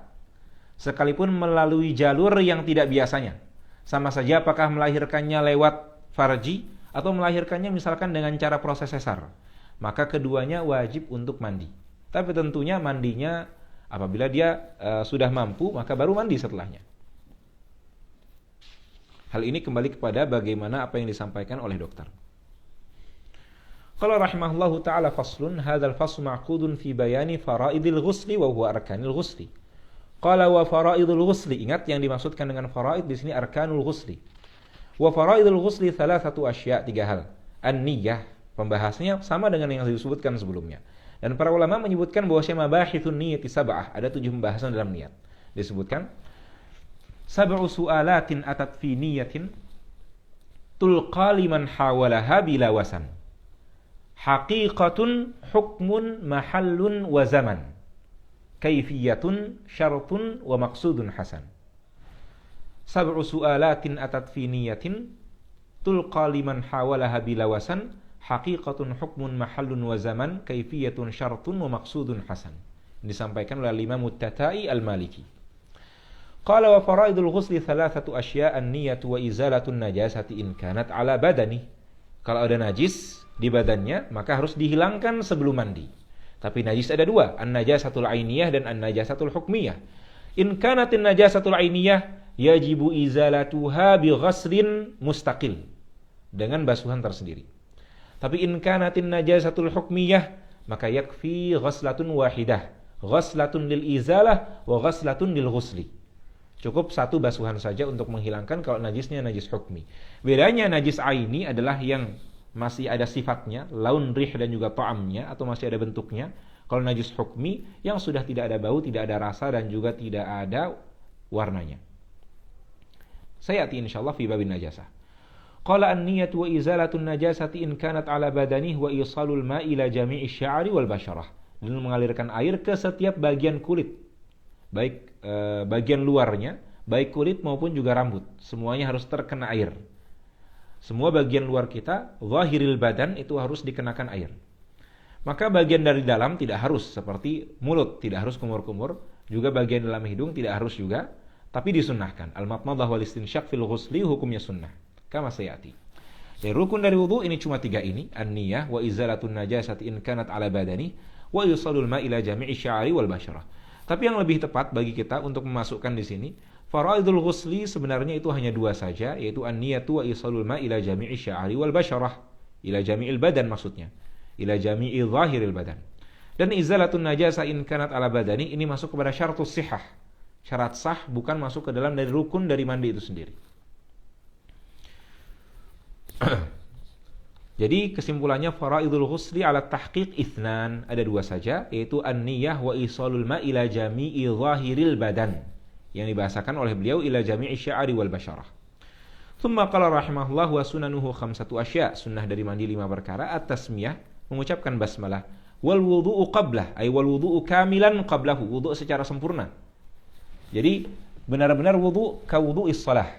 sekalipun melalui jalur yang tidak biasanya. Sama saja apakah melahirkannya lewat farji atau melahirkannya misalkan dengan cara proses sesar, maka keduanya wajib untuk mandi. Tapi tentunya mandinya apabila dia sudah mampu, maka baru mandi setelahnya. Hal ini kembali kepada bagaimana apa yang disampaikan oleh dokter. Qala rahimahullahu ta'ala faslun, hadzal fasl ma'qudun fi bayani faraidil ghusli wa huwa arkanil ghusli. Qala wa faraidul ghusli, ingat yang dimaksudkan dengan faraid di sini arkanul ghusli. Wa faraidul ghusli thalathatu asya', 3 hal. An-niyyah, pembahasannya sama dengan yang disebutkan sebelumnya. Dan para ulama menyebutkan bahwa mabahithun niyyati sab'ah, ada 7 pembahasan dalam niat. Disebutkan sab'u su'alatin atat fi niyyatin tulqa liman hawalaha bila wasan. Haqiqatun hukmun mahallun wa zaman. Kaifiyatun syartun wa maqsudun hasan. Sab'u su'alatin atat fi niyyatin tulqa liman hawalaha bila wasan. Haqiqatun hukmun mahallun wa zaman. Kaifiyatun syartun wa maqsudun hasan. Disampaikan oleh Imam At-Tatai Al-Maliki. Qala wa faraidul ghusli thalathatu asya' an-niyyatu wa izalatun najasati in kanat ala badani. Kalau ada najis di badannya, maka harus dihilangkan sebelum mandi. Tapi najis ada 2, an-najasatul ainiyah dan an-najasatul hukmiyah. In kanatin najasatul ainiyah yajibu izalatuha bi ghaslin mustaqil, dengan basuhan tersendiri. Tapi in kanatin najasatul hukmiyah, maka yakfi ghaslatun wahidah, ghaslatun lil izalah wa ghaslatun lil ghusli. Cukup 1 basuhan saja untuk menghilangkan kalau najisnya najis hukmi. Bedanya najis aini adalah yang masih ada sifatnya, laun, rih dan juga ta'amnya, atau masih ada bentuknya. Kalau najis hukmi yang sudah tidak ada bau, tidak ada rasa dan juga tidak ada warnanya. Sayati insyaallah fi babin najasah. Qala an-niyyatu wa izalatun najasati in kanat ala badanihi wa isalul ma'i ila jami'i sya'ri wal basharah. Dan mengalirkan air ke setiap bagian kulit. Baik bagian luarnya, baik kulit maupun juga rambut, semuanya harus terkena air. Semua bagian luar kita, zahiril badan, itu harus dikenakan air. Maka bagian dari dalam tidak harus, seperti mulut tidak harus kumur-kumur, juga bagian dalam hidung tidak harus juga, tapi disunnahkan. Al-matmadah wal istinsyaq fil ghusli, hukumnya sunnah, kama sayati. Jadi rukun dari wudu ini cuma 3 ini, an-niyah wa izalatun najasati in kanat ala badani wa yusalul ma ila jami'i sya'ri wal basharah. Tapi yang lebih tepat bagi kita untuk memasukkan di sini, faraidul ghusli sebenarnya itu hanya 2 saja, yaitu an-niyatu wa isalul ma ila jami'i sya'ri wal basharah, ila jami'il badan maksudnya, ila jami'i zahiril badan. Dan izalatun najasa in kanat ala badani ini masuk kepada syaratus sihah, syarat sah, bukan masuk ke dalam dari rukun dari mandi itu sendiri. Jadi kesimpulannya faraidul ghusli ala tahqiq itsnan, ada 2 saja, yaitu an-niyah wa isalul ma ila jami'i zahiril badan, yang dibahasakan oleh beliau ila jami'i sya'ri wal basharah. Tsumma qala rahimahullah wa sunanuhu 5 asya', sunnah dari mandi 5 perkara, at-tasmiyah, mengucapkan basmalah, wal wudu'u qablah, ay wal wudu'u kamilan qablahu, wudu' secara sempurna. Jadi benar-benar wudu' ka wudu'is shalah.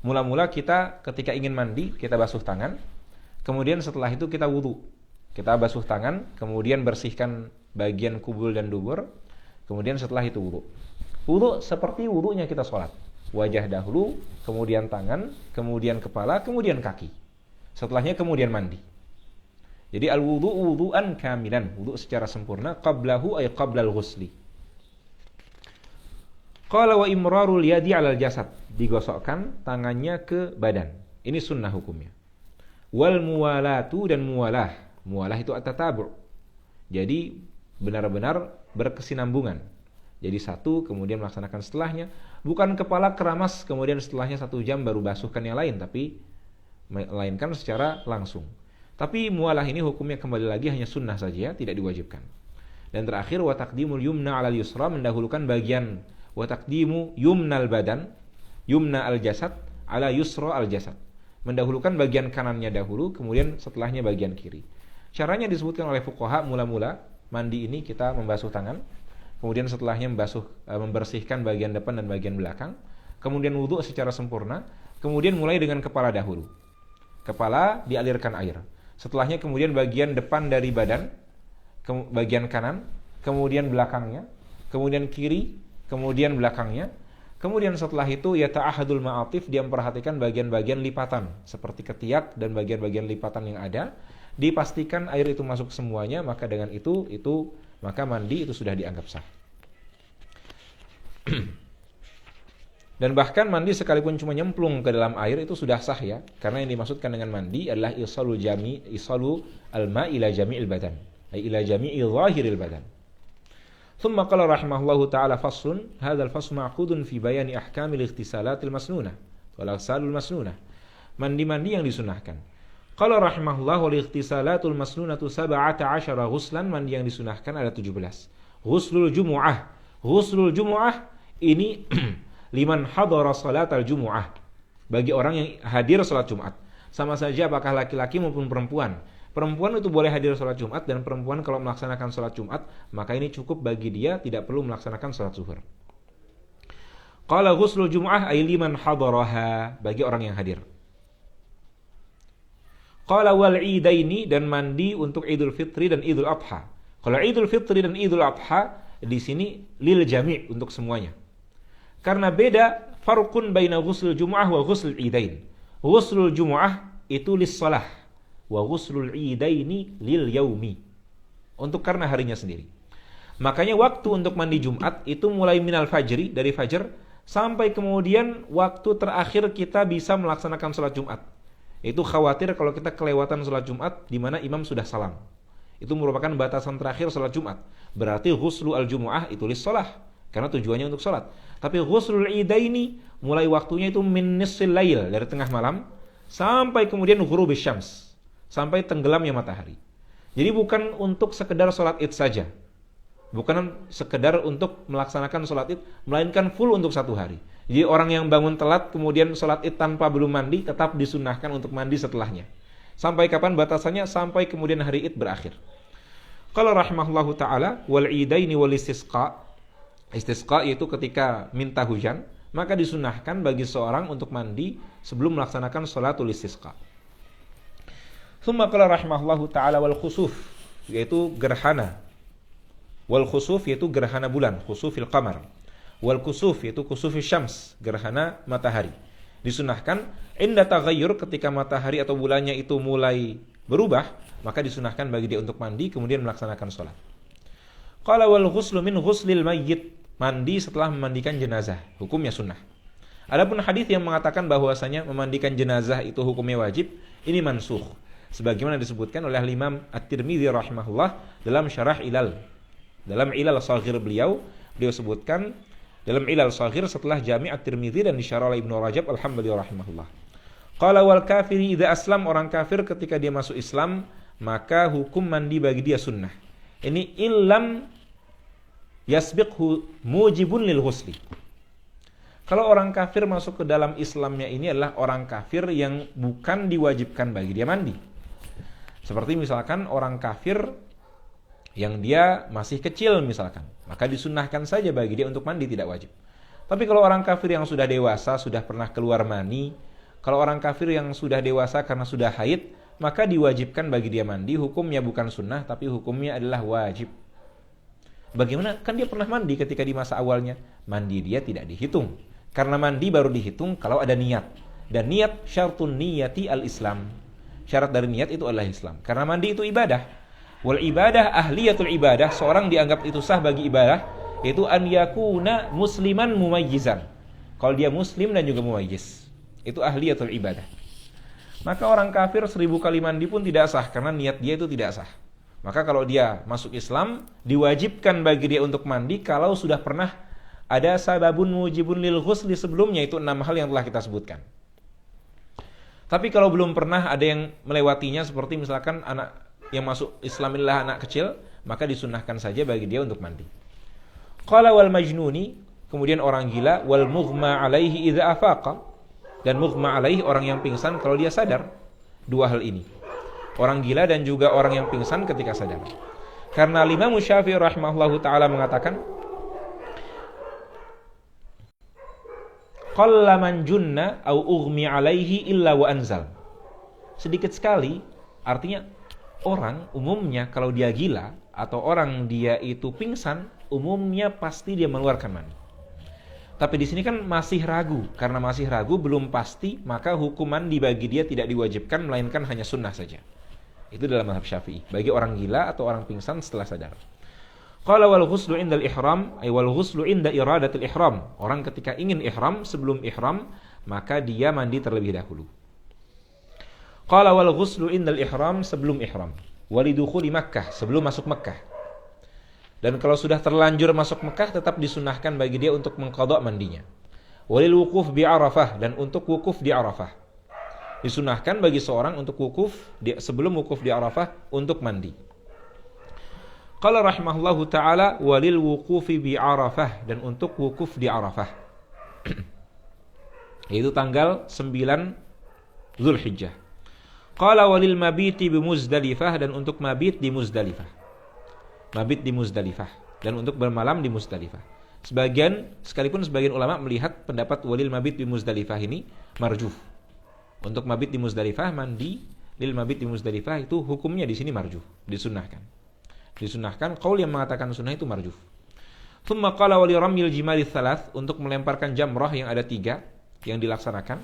Mula-mula kita ketika ingin mandi, kita basuh tangan. Kemudian setelah itu kita wudu. Kita basuh tangan, kemudian bersihkan bagian kubul dan dubur. Kemudian setelah itu wudu. Wudu seperti wudunya kita sholat. Wajah dahulu, kemudian tangan, kemudian kepala, kemudian kaki. Setelahnya kemudian mandi. Jadi al-wudu wudu'an kamilan, wudu secara sempurna, qablahu ay qablal ghusli. Qala wa imrarul yadi 'alal jasad, digosokkan tangannya ke badan. Ini sunnah hukumnya. Wal muwalatu, dan muwalah. Muwalah itu at-tatabu'. Jadi benar-benar berkesinambungan. Jadi 1 kemudian melaksanakan setelahnya, bukan kepala keramas kemudian setelahnya 1 jam baru basuhkan yang lain, tapi melainkan secara langsung. Tapi muwalah ini hukumnya kembali lagi hanya sunnah saja, tidak diwajibkan. Dan terakhir wa taqdimul yumna 'alal yusra, mendahulukan bagian wa taqdimu yumnal badan, yumna al jasad 'ala yusra al jasad. Mendahulukan bagian kanannya dahulu, kemudian setelahnya bagian kiri. Caranya disebutkan oleh fuqaha, mula-mula mandi ini kita membasuh tangan, kemudian setelahnya membersihkan bagian depan dan bagian belakang, kemudian wudu secara sempurna, kemudian mulai dengan kepala dahulu. Kepala dialirkan air. Setelahnya kemudian bagian depan dari badan, bagian kanan, kemudian belakangnya, kemudian kiri, kemudian belakangnya, Kemudian setelah itu yata'ahadul ma'atif, dia memperhatikan bagian-bagian lipatan seperti ketiak dan bagian-bagian lipatan yang ada, dipastikan air itu masuk semuanya, maka dengan itu maka mandi itu sudah dianggap sah. Dan bahkan mandi sekalipun cuma nyemplung ke dalam air itu sudah sah ya, karena yang dimaksudkan dengan mandi adalah isalu al-ma' ila jami'il badan, ay ila jami'i zahiril badan. ثم قال رحمه الله تعالى فصل هذا الفصل معقود في بيان أحكام الاغتسالات المسنونة والأغسال المسنونة. Mandi-mandi yang disunahkan. Qala rahimahullah wal ightisalatul masnunatu 17 ghuslan, mandi yang disunahkan ada 17. Ghuslul jumu'ah. Ghuslul jumu'ah ini liman hadara salatal jumu'ah. Bagi orang yang hadir salat Jumat. Sama saja apakah laki-laki maupun perempuan. Perempuan itu boleh hadir salat Jumat, dan perempuan kalau melaksanakan salat Jumat, maka ini cukup bagi dia, tidak perlu melaksanakan salat zuhur. Qala ghuslul jumu'ah ay liman hadaraha, bagi orang yang hadir. Qala wal idaini, dan mandi untuk Idul Fitri dan Idul Adha. Kalau Idul Fitri dan Idul Adha di sini lil jami', untuk semuanya. Karena beda farqun baina ghuslul jumu'ah wa ghuslul idain. Ghuslul jumu'ah itu lis-shalah, wa ghuslul idaini lil yaumi, untuk karena harinya sendiri. Makanya waktu untuk mandi Jumat itu mulai minal fajri, dari fajar, sampai kemudian waktu terakhir kita bisa melaksanakan sholat Jumat. Itu khawatir kalau kita kelewatan sholat Jumat di mana imam sudah salam. Itu merupakan batasan terakhir sholat Jumat. Berarti ghuslu al-jumu'ah itu lis-shalah, karena tujuannya untuk sholat. Tapi ghuslul idaini mulai waktunya itu min nisfil lail, dari tengah malam sampai kemudian ghurubis syams, sampai tenggelamnya matahari. Jadi bukan untuk sekedar sholat id saja, bukan sekedar untuk melaksanakan sholat id, melainkan full untuk satu hari. Jadi orang yang bangun telat kemudian sholat id tanpa belum mandi, tetap disunahkan untuk mandi setelahnya. Sampai kapan batasannya? Sampai kemudian hari id berakhir. Qala rahimahullahu ta'ala wal idaini wal istisqa. Istisqa yaitu ketika minta hujan, maka disunahkan bagi seorang untuk mandi sebelum melaksanakan sholatul istisqa. Tsumma qala rahimahullahu ta'ala wal khusuf, yaitu gerhana. Wal khusuf yaitu gerhana bulan, khusufil qamar. Wal kusuf yaitu kusufil syams, gerhana matahari. Disunahkan inda taghayyur, ketika matahari atau bulannya itu mulai berubah, maka disunahkan bagi dia untuk mandi kemudian melaksanakan sholat. Qala wal ghuslu min ghuslil mayyit, mandi setelah memandikan jenazah, hukumnya sunnah. Adapun hadis yang mengatakan bahwasanya memandikan jenazah itu hukumnya wajib, ini mansukh, sebagaimana disebutkan oleh Imam At-Tirmidzi rahimahullah dalam syarah Ilal. Dalam Ilal Shaghir beliau sebutkan dalam Ilal Shaghir setelah Jami' At-Tirmidzi dan disyarah oleh Ibnu Rajab Al-Hambali rahimahullah. Qala wal kafiri idza aslam, orang kafir ketika dia masuk Islam, maka hukum mandi bagi dia sunnah. Ini illam yasbiqhu mujibun lil ghusli. Kalau orang kafir masuk ke dalam Islamnya ini adalah orang kafir yang bukan diwajibkan bagi dia mandi. Seperti misalkan orang kafir yang dia masih kecil misalkan, maka disunnahkan saja bagi dia untuk mandi, tidak wajib. Tapi kalau orang kafir yang sudah dewasa, sudah pernah keluar mani, kalau orang kafir yang sudah dewasa karena sudah haid, maka diwajibkan bagi dia mandi. Hukumnya bukan sunnah, tapi hukumnya adalah wajib. Bagaimana? Kan dia pernah mandi ketika di masa awalnya. Mandi dia tidak dihitung, karena mandi baru dihitung kalau ada niat. Dan niat syartun niyati al-Islam. Syarat dari niat itu adalah Islam. Karena mandi itu ibadah. Wal ibadah ahliyatul ibadah, seorang dianggap itu sah bagi ibadah, yaitu an yakuna musliman mumayyizan. Kalau dia muslim dan juga mumayyiz, itu ahliyatul ibadah. Maka orang kafir 1000 kali mandi pun tidak sah, karena niat dia itu tidak sah. Maka kalau dia masuk Islam, diwajibkan bagi dia untuk mandi kalau sudah pernah ada sababun mujibun lil ghusli sebelumnya, itu 6 hal yang telah kita sebutkan. Tapi kalau belum pernah, ada yang melewatinya, seperti misalkan anak yang masuk Islam adalah anak kecil, maka disunnahkan saja bagi dia untuk mandi. Qala wal majnuni, kemudian orang gila, wal mughma alaihi idza afaqa, dan mughma alaihi orang yang pingsan kalau dia sadar. 2 hal ini, orang gila dan juga orang yang pingsan ketika sadar. Karena Imam Syafi'i rahimahullahu taala mengatakan, qalla man junna au ughmi alaihi illa wa anzal. Sedikit sekali, artinya orang umumnya kalau dia gila atau orang dia itu pingsan, umumnya pasti dia mengeluarkan mani. Tapi di sini kan masih ragu. Karena masih ragu, belum pasti, maka hukuman dibagi dia tidak diwajibkan, melainkan hanya sunnah saja. Itu dalam mazhab Syafi'i. Bagi orang gila atau orang pingsan setelah sadar. Qala wal ghuslu indal ihram, ay wal ghuslu inda iradatil ihram. Orang ketika ingin ihram, sebelum ihram, maka dia mandi terlebih dahulu. Qala wal ghuslu indal ihram, sebelum ihram. Walidukhuli Makkah, sebelum masuk Makkah. Dan kalau sudah terlanjur masuk Mekah, tetap disunahkan bagi dia untuk mengqadha mandinya. Walil wukuf bi Arafah, dan untuk wukuf di Arafah. Disunahkan bagi seorang untuk wukuf sebelum wukuf di Arafah untuk mandi. Qala rahimahullahu taala walil wuqufi bi Arafah, dan untuk wukuf di Arafah. Yaitu tanggal 9 Zulhijjah. Qala walil mabiti bi Muzdalifah, dan untuk mabit di Muzdalifah. Mabit di Muzdalifah, dan untuk bermalam di Muzdalifah. Sekalipun sebagian ulama melihat pendapat walil mabit di Muzdalifah ini marjuh. Untuk mabit di Muzdalifah, mandi lil mabit di Muzdalifah itu hukumnya di sini marjuh, disunahkan. Disunahkan, qaul yang mengatakan sunnah itu marjuh. Tsumma qala wali ramyil jimali tsalath, untuk melemparkan jamrah yang ada 3 yang dilaksanakan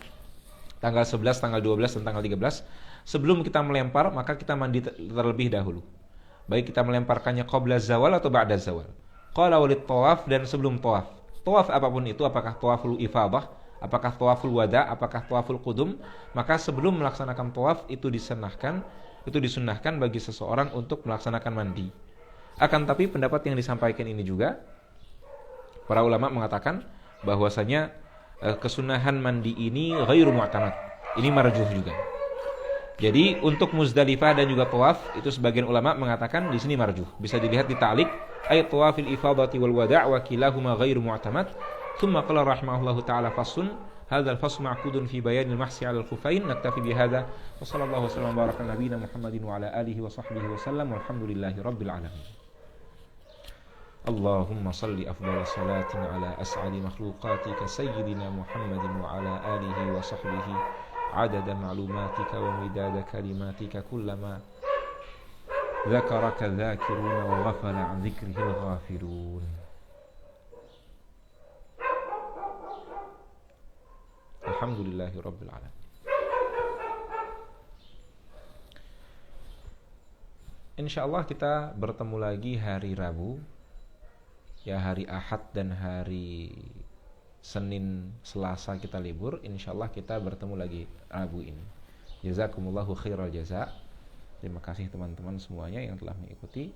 tanggal 11, tanggal 12 dan tanggal 13. Sebelum kita melempar, maka kita mandi terlebih dahulu. Baik kita melemparkannya qabla zawal atau ba'da zawal. Qala walit tawaf, dan sebelum tawaf. Tawaf apapun itu, apakah tawaful ifadah, apakah tawaful wada, apakah tawaful qudum, maka sebelum melaksanakan tawaf itu disunnahkan bagi seseorang untuk melaksanakan mandi. Akan tapi pendapat yang disampaikan ini juga, para ulama mengatakan bahwasanya kesunahan mandi ini ghairu mu'tamad. Ini marjuh juga. Jadi untuk Muzdalifah dan juga tawaf itu sebagian ulama mengatakan di sini marjuh. Bisa dilihat di ta'liq, ay tawafil ifadati wal wada' wa kilahuma ghairu mu'tamad. Tsumma qala rahimahullahu ta'ala fasun, hadzal fasl ma'qudun fi bayanil mahsi 'alal khuffain. Naktafi bihadza wa sallallahu wasallam baraka nabiyina Muhammadin wa ala alihi wa sahbihi wasallam walhamdulillahi rabbil alamin. Allahumma salli afdal salatin ala as'ali makhluqatika sayyidina Muhammadin wa ala alihi wa sahbihi عدد معلوماتك ومداد كلماتك كلما ذكرك الذاكرون وغفل عن ذكره الغافلون. الحمد لله رب العالمين. Insyaallah kita bertemu lagi hari Rabu, ya hari Ahad dan hari Senin, Selasa kita libur. Insyaallah kita bertemu lagi Rabu ini. Jazakumullahu khairal jaza. Terima kasih teman-teman semuanya yang telah mengikuti.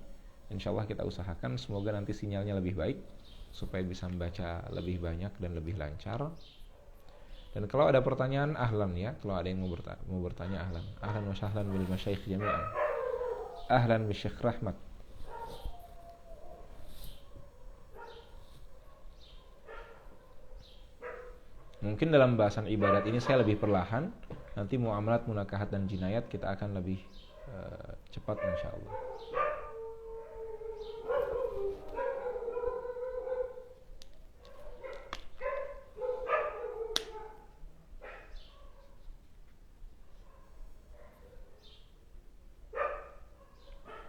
Insyaallah kita usahakan semoga nanti sinyalnya lebih baik supaya bisa membaca lebih banyak dan lebih lancar. Dan kalau ada pertanyaan ahlan ya, kalau ada yang mau bertanya ahlan. Ahlan wa sahlan bil masyayikh jami'an. Ahlan bi Syekh Rahmat. Mungkin dalam bahasan ibadat ini saya lebih perlahan. Nanti muamalat, munakahat dan jinayat kita akan lebih cepat insyaallah.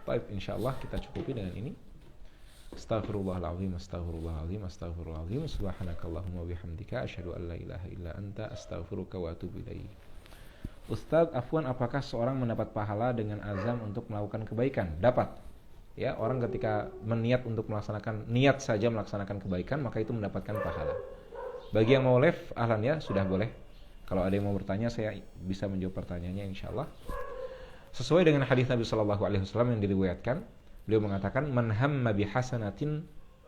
Baik, insyaallah kita cukupi dengan ini. Astaghfirullahaladzim, astaghfirullahaladzim, astaghfirullahaladzim. Subhanakallahumma bihamdika asyhadu an la ilaha illa anta astaghfiruka wa atubu ilaik. Ustaz, afwan, apakah seorang mendapat pahala dengan azam untuk melakukan kebaikan? Dapat. Ya, orang ketika niat saja melaksanakan kebaikan, maka itu mendapatkan pahala. Bagi yang mau live, ahlan ya, sudah boleh. Kalau ada yang mau bertanya, saya bisa menjawab pertanyaannya insyaallah. Sesuai dengan hadis Nabi sallallahu alaihi wasallam yang diriwayatkan, beliau mengatakan man hamma bi hasanatin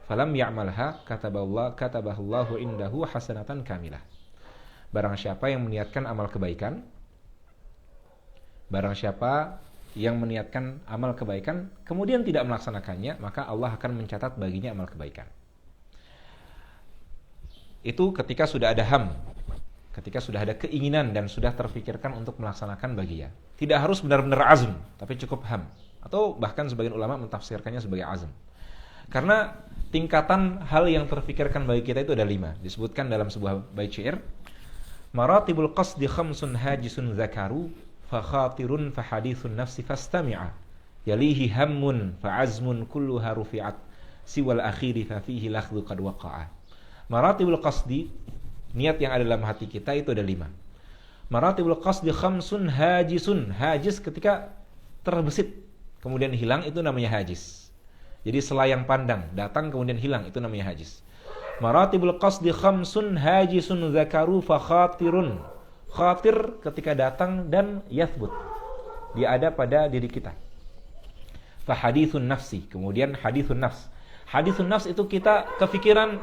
falam ya'malha katabahallahu indahu hasanatan kamilah. Barang siapa yang meniatkan amal kebaikan, kemudian tidak melaksanakannya, maka Allah akan mencatat baginya amal kebaikan. Itu ketika sudah ada ketika sudah ada keinginan dan sudah terfikirkan untuk melaksanakan baginya. Tidak harus benar-benar azm, tapi cukup ham. Atau bahkan sebagian ulama mentafsirkannya sebagai azm. Karena tingkatan hal yang terfikirkan bagi kita itu ada 5. Disebutkan dalam sebuah bait syair, maratibul qasdi khamsun hajisun zakaru fa khatirun fa hadithun nafsi fastami'a yalihi hammun fa azmun kulluha rufi'at siwal akhiri fa fihi lakhdhu qad waqa'a. Maratibul qasdi, niat yang ada dalam hati kita itu ada 5. Maratibul qasdi khamsun hajisun. Hajis ketika terbesit kemudian hilang, itu namanya hajis. Jadi selayang pandang, datang kemudian hilang, itu namanya hajis. Maratibul qasdi khamsun hajisun zakaru fa khatirun. Khatir ketika datang dan yathbut, dia ada pada diri kita. Fa hadithun nafsi, kemudian hadithun nafs. Hadithun nafs itu kita kepikiran,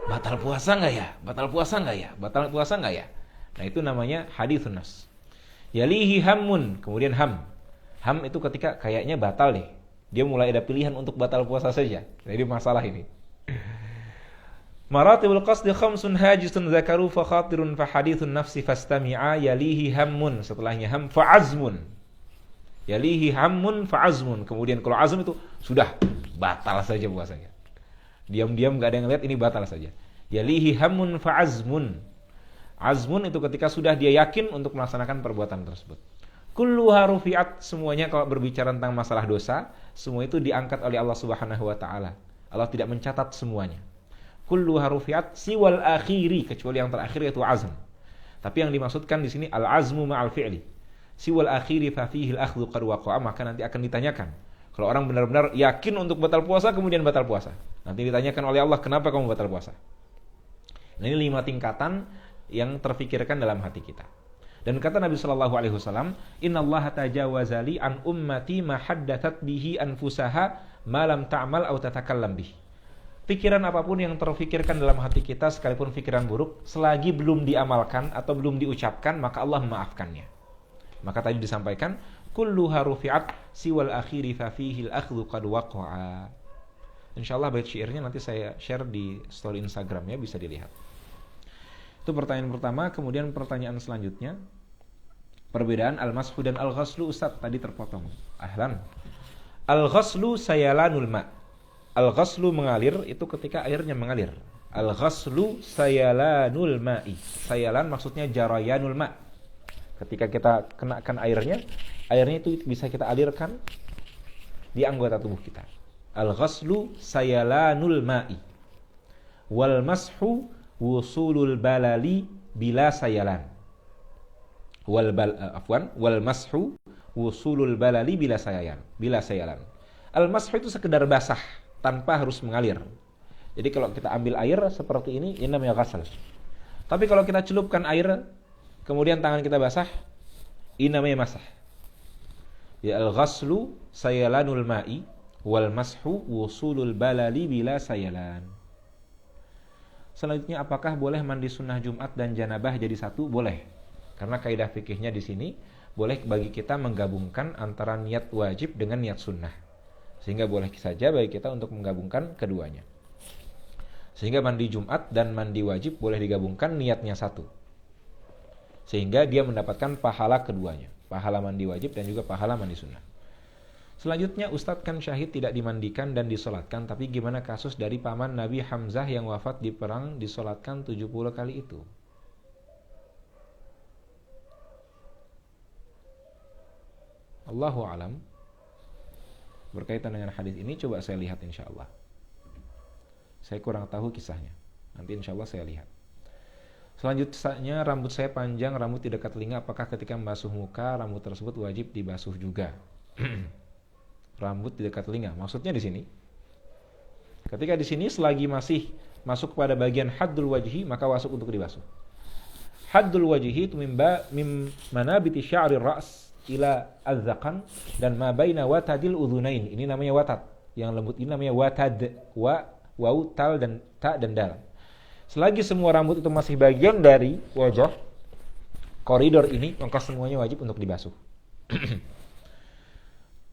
batal puasa enggak ya? Batal puasa enggak ya? Batal puasa enggak ya? Nah, itu namanya hadithun nafs. Yalihi hammun, kemudian ham. Ham itu ketika kayaknya batal deh. Dia mulai ada pilihan untuk batal puasa saja. Jadi masalah ini. Maratibul qasdi khamsun hajisun zakaru fa khatirun fa hadithun nafsi fastami'a yalihi hammun. Setelahnya ham fa azmun. Yalihi hammun fa azmun. Kemudian kalau azm itu sudah batal saja puasanya. Diam-diam enggak ada yang lihat, ini batal saja. Yalihi hammun fa azmun. Azmun itu ketika sudah dia yakin untuk melaksanakan perbuatan tersebut. Kulluha rufi'at, semuanya kalau berbicara tentang masalah dosa, semua itu diangkat oleh Allah Subhanahu wa taala. Allah tidak mencatat semuanya. Kulluha rufi'at siwal akhiri, kecuali yang terakhir yaitu azm. Tapi yang dimaksudkan di sini al-azmu ma'al fi'li. Siwal akhiri fa fihi al-akhdhu qad waqa'a, maka nanti akan ditanyakan. Kalau orang benar-benar yakin untuk batal puasa kemudian batal puasa, nanti ditanyakan oleh Allah, kenapa kamu batal puasa? Nah, ini 5 tingkatan yang terfikirkan dalam hati kita. Dan kata Nabi sallallahu alaihi wasallam, "Innallaha tajawaza li an ummati ma haddathat bihi anfusaha ma lam ta'mal aw tatakallam bih." Pikiran apapun yang terfikirkan dalam hati kita, sekalipun pikiran buruk, selagi belum diamalkan atau belum diucapkan, maka Allah memaafkannya. Maka tadi disampaikan, kulluha rufi'at siwal akhiri fa fihi al-akhdhu qad waqa'a. Insyaallah bait syairnya nanti saya share di story Instagramnya, bisa dilihat. Itu pertanyaan pertama. Kemudian pertanyaan selanjutnya, perbedaan al-mashu dan al-ghaslu. Ustaz, tadi terpotong. Ahlan. Al-ghaslu sayalanul ma'. Al-ghaslu mengalir, itu ketika airnya mengalir. Al-ghaslu sayalanul ma'i. Sayalan maksudnya jarayanul ma'. Ketika kita kenakan airnya itu bisa kita alirkan di anggota tubuh kita. Al-ghaslu sayalanul ma'i. Wal mashu wusulul balali bila sayalan. Wal mashu wusulul balali bila sayalan. Al mashu itu sekedar basah tanpa harus mengalir. Jadi kalau kita ambil air seperti ini namanya ghasl. Tapi kalau kita celupkan air kemudian tangan kita basah, ini namanya masah. Ya, al-ghaslu sayalanul ma'i wal mashu wusulul balali bila sayalan. Selanjutnya, apakah boleh mandi sunnah Jumat dan janabah jadi satu? Boleh. Karena kaidah fikihnya di sini boleh bagi kita menggabungkan antara niat wajib dengan niat sunnah. Sehingga boleh saja bagi kita untuk menggabungkan keduanya. Sehingga mandi Jumat dan mandi wajib boleh digabungkan, niatnya satu. Sehingga dia mendapatkan pahala keduanya, pahala mandi wajib dan juga pahala mandi sunnah. Selanjutnya, Ustadz, kan syahid tidak dimandikan dan disolatkan, tapi gimana kasus dari paman Nabi Hamzah yang wafat di perang disolatkan 70 kali itu? Allahu alam. Berkaitan dengan hadis ini coba saya lihat insyaallah. Saya kurang tahu kisahnya. Nanti insyaallah saya lihat. Selanjutnya, rambut saya panjang, rambut di dekat telinga, apakah ketika membasuh muka rambut tersebut wajib dibasuh juga? Rambut di dekat telinga, maksudnya di sini. Ketika di sini selagi masih masuk kepada bagian haddul wajhi, maka wajib untuk dibasuh. Haddul wajhi itu mim manabiti sya'ri ra's ila azzaqan dan ma baina watadil udhunain. Ini namanya watad. Yang lembut ini namanya watad. Waw, tal dan ta dan dal. Selagi semua rambut itu masih bagian dari wajah koridor ini, maka semuanya wajib untuk dibasuh.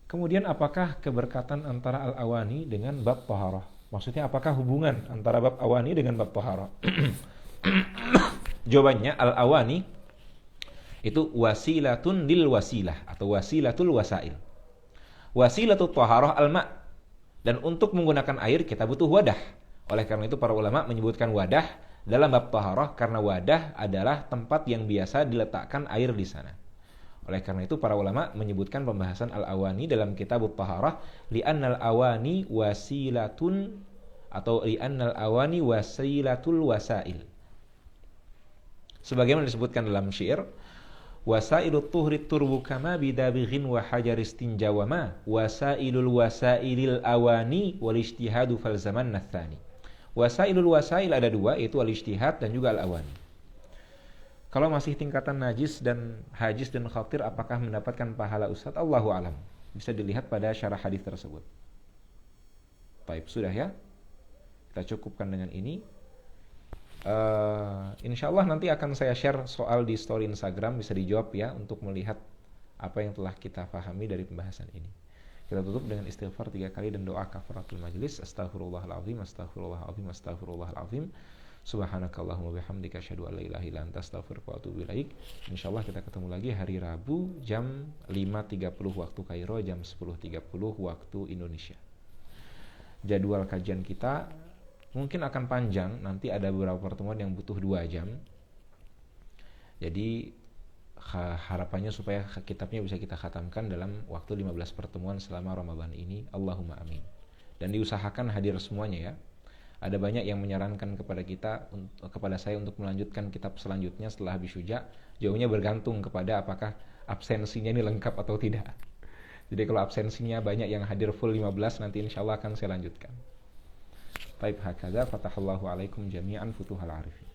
Kemudian, apakah keberkatan antara al-awani dengan bab taharah? Maksudnya apakah hubungan antara bab awani dengan bab taharah? Jawabannya, al-awani itu wasilatun lil wasilah atau wasilatul wasail. Wasilatul taharah al-ma'. Dan untuk menggunakan air kita butuh wadah. Oleh karena itu para ulama menyebutkan wadah dalam bab taharah karena wadah adalah tempat yang biasa diletakkan air di sana. Oleh karena itu para ulama menyebutkan pembahasan al-awani dalam kitab taharah li'anna al-awani wasilatun atau li'annal awani wasilatul wasail. Sebagaimana disebutkan dalam syair, wasailut tuhri turbu kama bidabighin wa hajaris tinjawama wasailul wasailil awani wal ijtihadu fal zaman nathani. Wasailul wasail ada dua, yaitu al ijtihad dan juga al awani. Kalau masih tingkatan najis dan hajis dan khatir, apakah mendapatkan pahala Ustaz? Allahu alam. Bisa dilihat pada syarah hadis tersebut. Baik, sudah ya. Kita cukupkan dengan ini. Insyaallah nanti akan saya share soal di story Instagram, bisa dijawab ya, untuk melihat apa yang telah kita pahami dari pembahasan ini. Kita tutup dengan istighfar 3 kali dan doa kafaratul majlis. Astaghfirullahalazim, astaghfirullahalazim, astaghfirullahalazim. Subhanakallahumma bihamdika asyhadu an la ilaha illa anta astaghfiruka wa atubu ilaik. Insyaallah kita ketemu lagi hari Rabu jam 5.30 waktu Kairo, jam 10.30 waktu Indonesia. Jadwal kajian kita mungkin akan panjang, nanti ada beberapa pertemuan yang butuh 2 jam. Jadi harapannya supaya kitabnya bisa kita khatamkan dalam waktu 15 pertemuan selama Ramadan ini. Allahumma amin. Dan diusahakan hadir semuanya ya. Ada banyak yang menyarankan kepada saya untuk melanjutkan kitab selanjutnya setelah habis syuja. Jauhnya bergantung kepada apakah absensinya ini lengkap atau tidak. Jadi kalau absensinya banyak yang hadir full 15, nanti insyaallah akan saya lanjutkan. Baik, hakadha fatahallahu alaikum jami'an futuhal arifin.